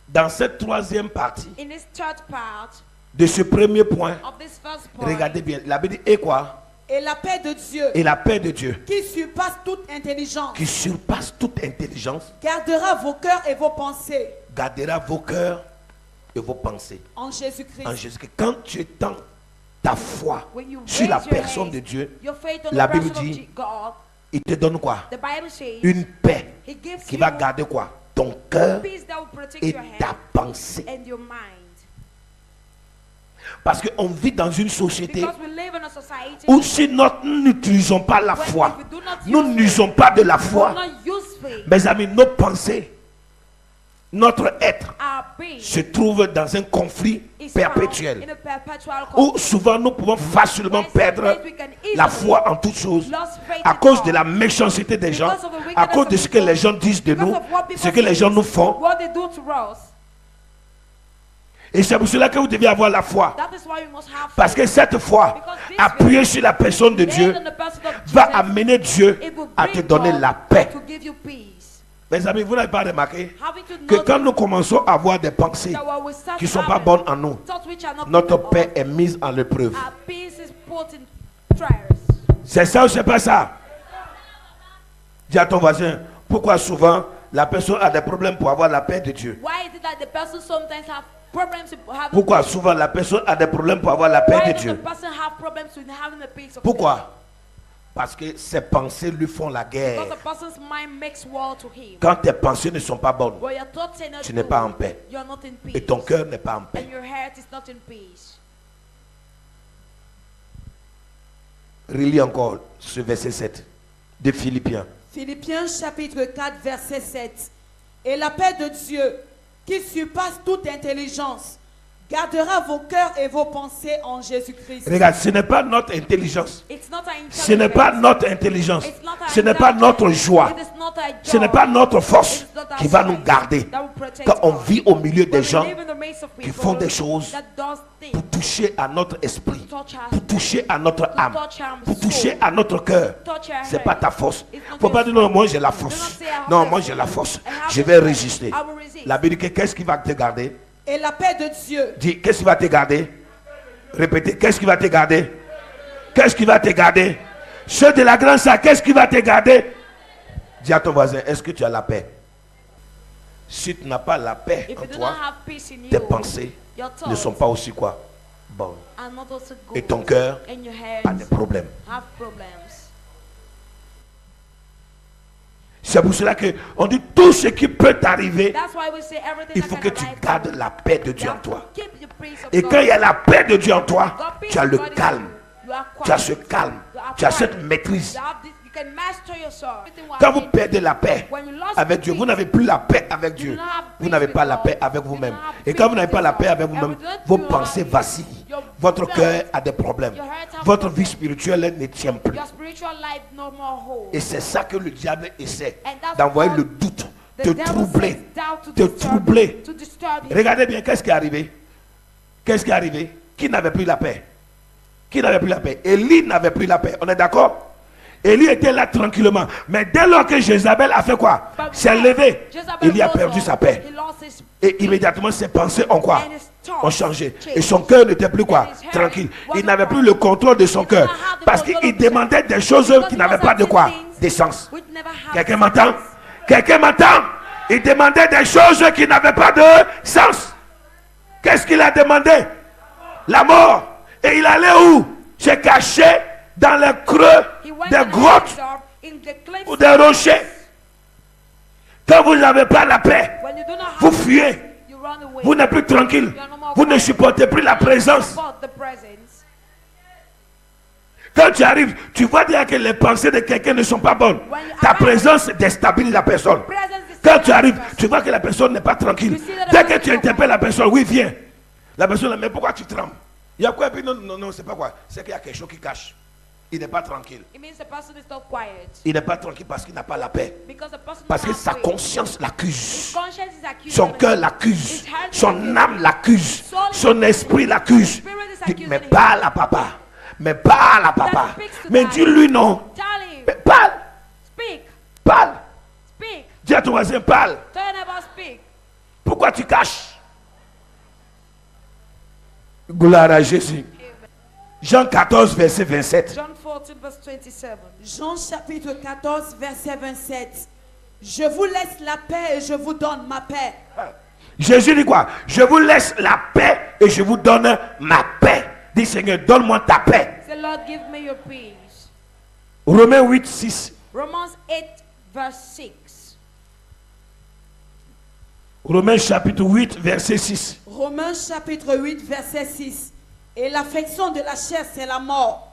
dans cette troisième partie In this third part de ce premier point, of this first point, regardez bien, la Bible dit, et quoi? Et la paix de Dieu Et la paix de Dieu qui surpasse toute intelligence qui surpasse toute intelligence gardera vos cœurs et vos pensées gardera vos cœurs et vos pensées en Jésus-Christ. en Jésus-Christ. Quand tu étends ta foi when you sur la raise your personne hands, de Dieu, your faith on la the Bible person of dit, God, il te donne quoi? the Bible says Une paix He gives qui you va garder quoi? Ton cœur peace that will protect et your ta hand pensée. and your mind. Parce qu'on vit dans une société Because we live in a society où si nous n'utilisons pas la where foi, if we do not nous use n'usons pas de la faith, we foi, do not use faith, mes amis, nos pensées, notre être our being se trouve dans un conflit is found perpétuel. in a perpetual Où conflict. souvent nous pouvons facilement perdre la foi en toutes choses à cause de la méchanceté des gens, à cause de ce que les gens disent de nous, ce que les gens nous font. What they do to us. Et c'est pour cela que vous devez avoir la foi. That is why we must have Parce que faith. cette foi, appuyée sur la personne de Dieu, Based on the person of va Jesus, amener Dieu it will à te bring donner God la paix. to give you peace. Mes amis, vous n'avez pas remarqué Having to que know quand nous commençons à avoir des pensées that when we start qui ne to sont pas have bonnes en nous, thoughts which are not notre good paix in est mise en l'épreuve. us, our peace is put in trials. C'est ça ou c'est pas ça? Dis à ton voisin, pourquoi souvent la personne a des problèmes pour avoir la paix de Dieu? Why is it that the person sometimes have problems with having Pourquoi souvent la personne a des problèmes pour avoir la paix Why de does the Dieu? person have problems with having the peace of Pourquoi? Parce que ses pensées lui font la God? guerre. Because the person's mind makes war to him. Quand tes pensées ne sont pas bonnes, When your thoughts are not tu n'es good, pas en paix. you're not in peace. Et ton cœur n'est pas en paix. And your heart is not in peace. Relis encore ce verset 7 de Philippiens. Philippiens chapitre 4 verset 7. Et la paix de Dieu, qui surpasse toute intelligence, gardera vos cœurs et vos pensées en Jésus-Christ. Regarde, ce n'est pas notre intelligence. It's not our Ce n'est pas intelligence. notre intelligence. It's not our Ce n'est pas intelligence. notre joie. It is not our Ce n'est joy. pas notre force It is not our qui va nous strength garder. that will protect Quand on us. vit au milieu des When we gens live in the midst of qui people font des choses that does things pour toucher à notre esprit, touch our pour toucher à notre âme, touch our pour toucher soul, à notre cœur, touch our c'est heart. pas ta force. It's not Faut pas your dire non, moi j'ai la Do not force. say I have Non, the moi j'ai la strength. force. I have Je the vais strength. résister. I will resist. La Bible dit qu'est-ce qui va te garder? Et la paix de Dieu, Dis, qu'est-ce qui va te garder? Répétez, qu'est-ce qui va te garder? Qu'est-ce qui va te garder? Ceux de la grande salle, qu'est-ce qui va te garder? Dis à ton voisin, est-ce que tu as la paix? Si tu n'as pas la paix If en you do toi, not have peace in tes you, pensées your ne thoughts sont pas aussi quoi? Bonnes. are not also good. Et ton cœur and your a des heart problèmes. have problems. C'est pour cela que on dit tout ce qui peut t'arriver, That's why we say everything il that faut can que tu arrive gardes to la paix de you. Dieu You en have to toi. keep the peace of Et God. quand il y a la paix de Dieu en toi, God, peace tu as of le God is calme. you are Tu as quiet. ce calme. You are Tu as quiet. cette maîtrise. You have this, you can master yourself. Everything will Quand vous happen. perdez la paix When you lost avec the Dieu, vous peace, n'avez plus la paix avec you Dieu. do not have Vous peace n'avez with pas la God. paix avec You vous-même. do not have Et peace quand vous n'avez with pas la paix yourself. avec vous-même, And with vos that, pensées you are- vacillent. your Votre blood, cœur a des problèmes. your heart have Votre problems. vie spirituelle ne tient plus. Your spiritual life no more whole. Et c'est ça que le diable essaie And that's d'envoyer what le doute, The te devil troubler, sends doubt to te disturb troubler. you, to disturb you. Regardez bien, qu'est-ce qui est arrivé? Qu'est-ce qui est arrivé? Qui n'avait plus la paix? Qui n'avait plus la paix? Élie n'avait plus la paix. On est d'accord? Élie était là tranquillement. Mais dès lors que Jézabel a fait quoi? But S'est when levé. Jezebel Élie a rose perdu up, sa paix. he lost his Et immédiatement ses pensées ont quoi? And his thoughts Ont changé. changed. Et son cœur n'était plus quoi? And his heart Tranquille. Il wasn't n'avait plus quiet. le contrôle de son He did cœur. not have the Parce control qu'il of his demandait heart. des choses Because qui he n'avaient was pas de quoi? asking things D'essence. which never have Quelqu'un sense. m'entend? Quelqu'un m'entend? Il demandait des choses qui n'avaient pas de sens. Qu'est-ce qu'il a demandé? La mort. Et il allait où? Se cacher dans les creux He went des and grottes hid himself in the cliffs. ou des rochers. Quand vous n'avez pas la paix, When you do not vous have fuyez. peace, you run away. Vous n'êtes plus tranquille. You are no more Vous ne quiet. supportez plus la You présence. support the presence. Quand tu arrives, tu vois déjà que les pensées de quelqu'un ne sont pas bonnes. When you Ta arrive, présence déstabilise la personne. Presence is Quand tu the arrives, person. tu vois que la personne n'est pas tranquille. You see that the Dès que person tu is not interpelles la personne, oui, viens. La personne, mais pourquoi tu trembles? Il y a quoi? Et puis non, non, non, c'est pas quoi. C'est qu'il y a quelque chose qui cache. Il n'est pas tranquille. It means the person is not quiet. Il n'est pas tranquille parce qu'il n'a pas la paix. Because the person Parce que doesn't sa have peace. conscience His l'accuse. conscience is accusing Son him. cœur l'accuse. His heart is Son accusing âme him. l'accuse. Soul is Son accusing esprit him. l'accuse. Spirit is Dit, accusing mais him. parle à papa. Mais parle à papa. speaks to Mais daddy. dis-lui non. Tell him. Mais parle. Speak. Parle. Speak. Dis à ton voisin, parle. Tell him about speak. Pourquoi tu caches? Gloire à Jésus. Jean 14, verset 27. John 14 verse 27. Jean chapitre 14 verset 27. Je vous laisse la paix et je vous donne ma paix. Jésus dit quoi? Je vous laisse la paix et je vous donne ma paix. Dis Seigneur, donne-moi ta paix. Say, Lord, give me your peace. Romains 8, 6. Romans 8 verse 6. Romains chapitre 8, verset 6. Romains chapitre 8 verset 6. Et l'affection de la chair, c'est la mort.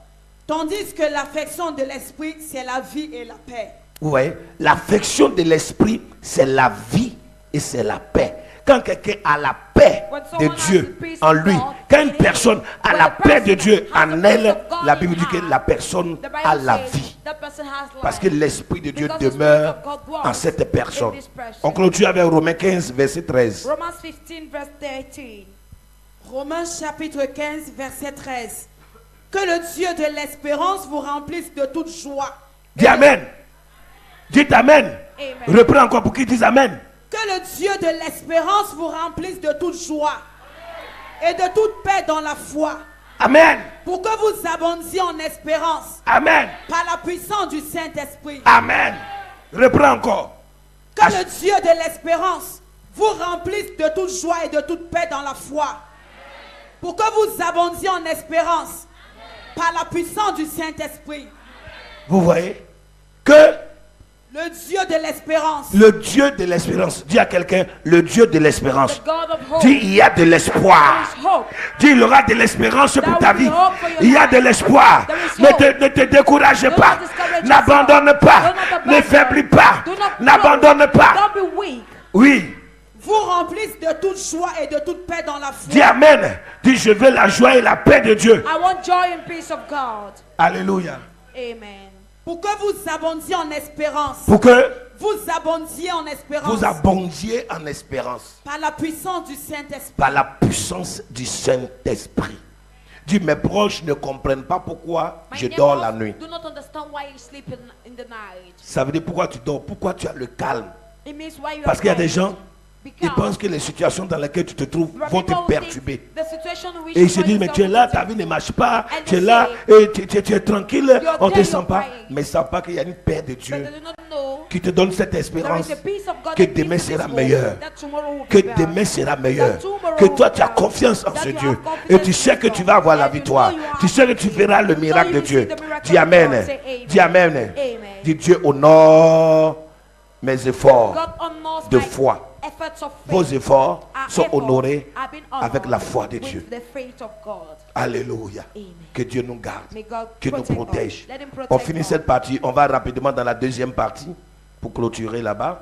Tandis que l'affection de l'esprit, c'est la vie et la paix. Vous voyez, l'affection de l'esprit, c'est la vie et c'est la paix. Quand quelqu'un a la paix de Dieu en lui, quand une personne a la paix de Dieu en elle, la Bible dit que la personne a la vie. Parce que l'Esprit de Dieu demeure en cette personne. On clôture avec Romains 15, verset 13. Romans 15, verse 13. Romains chapitre 15, verset 13. Que le Dieu de l'espérance vous remplisse de toute joie. Dis Amen. Dites Amen. Amen. Reprends encore pour qu'ils disent Amen. Que le Dieu de l'espérance vous remplisse de toute joie et de toute paix dans la foi. Amen. Pour que vous abondiez en espérance Amen. par la puissance du Saint-Esprit. Amen. Reprends encore. Que le Dieu de l'espérance vous remplisse de toute joie et de toute paix dans la foi. Pour que vous abondiez en espérance par la puissance du Saint-Esprit. Vous voyez que Le Dieu de l'espérance. le Dieu de l'espérance, dis à quelqu'un, le Dieu de l'espérance. The God of hope. Dis, il y a de l'espoir. There is hope. Dis, il y aura de l'espérance pour ta will be vie. hope for your Il y a life. de l'espoir. There is Ne te décourage Do pas. not discourage N'abandonne yourself. pas. Do not Ne abandon. faiblis pas. Do not N'abandonne pas. Don't be weak. Oui. Vous remplisse de toute joie et de toute paix dans la foi. Dis Amen. Dis, je veux la joie et la paix de Dieu. I want joy and peace of God. Alléluia. Amen. Pour que vous abondiez en espérance. Pour que Vous abondiez en espérance. vous abondiez en espérance. Par la puissance du Saint-Esprit. Par la puissance du Saint-Esprit. Dis, mes proches ne comprennent pas pourquoi My je dors la neighbors nuit. do not understand why you sleep in the night. Ça veut dire pourquoi tu dors, pourquoi tu as le calme. It means why you Parce are qu'il y a des quiet. gens, ils Because pensent que les situations dans lesquelles tu te trouves there are vont te people who think perturber. the situation in which Et you ils se find disent, mais tu es là, yourself ta vie ne marche pas, And tu es they là, say, et tu es tranquille, You're on ne te there, sent you're pas. praying. Mais ils ne savent pas qu'il y a une paix de But Dieu they do not know qui te donne cette there espérance is a peace of God que that demain gives you sera this hope, meilleur. that tomorrow will Que be better. demain sera meilleur. That tomorrow Que will toi be tu as better. confiance en That ce you Dieu. have confidence Et tu in sais que God. tu vas avoir la And you victoire. know you are Tu sais que tu verras le So miracle you de will Dieu. see the miracle Dis of Amen. God. Say amen. Dis Amen. Amen. Dis Dieu honore mes efforts God honors de my foi. efforts of faith. Vos efforts Our sont efforts honorés have been honored avec la foi de with Dieu. the faith of God. Alléluia. Amen. Que Dieu nous garde. May God Que nous protect us. protège. Let him protect On finit us. cette partie. On va rapidement dans la deuxième partie pour clôturer là-bas.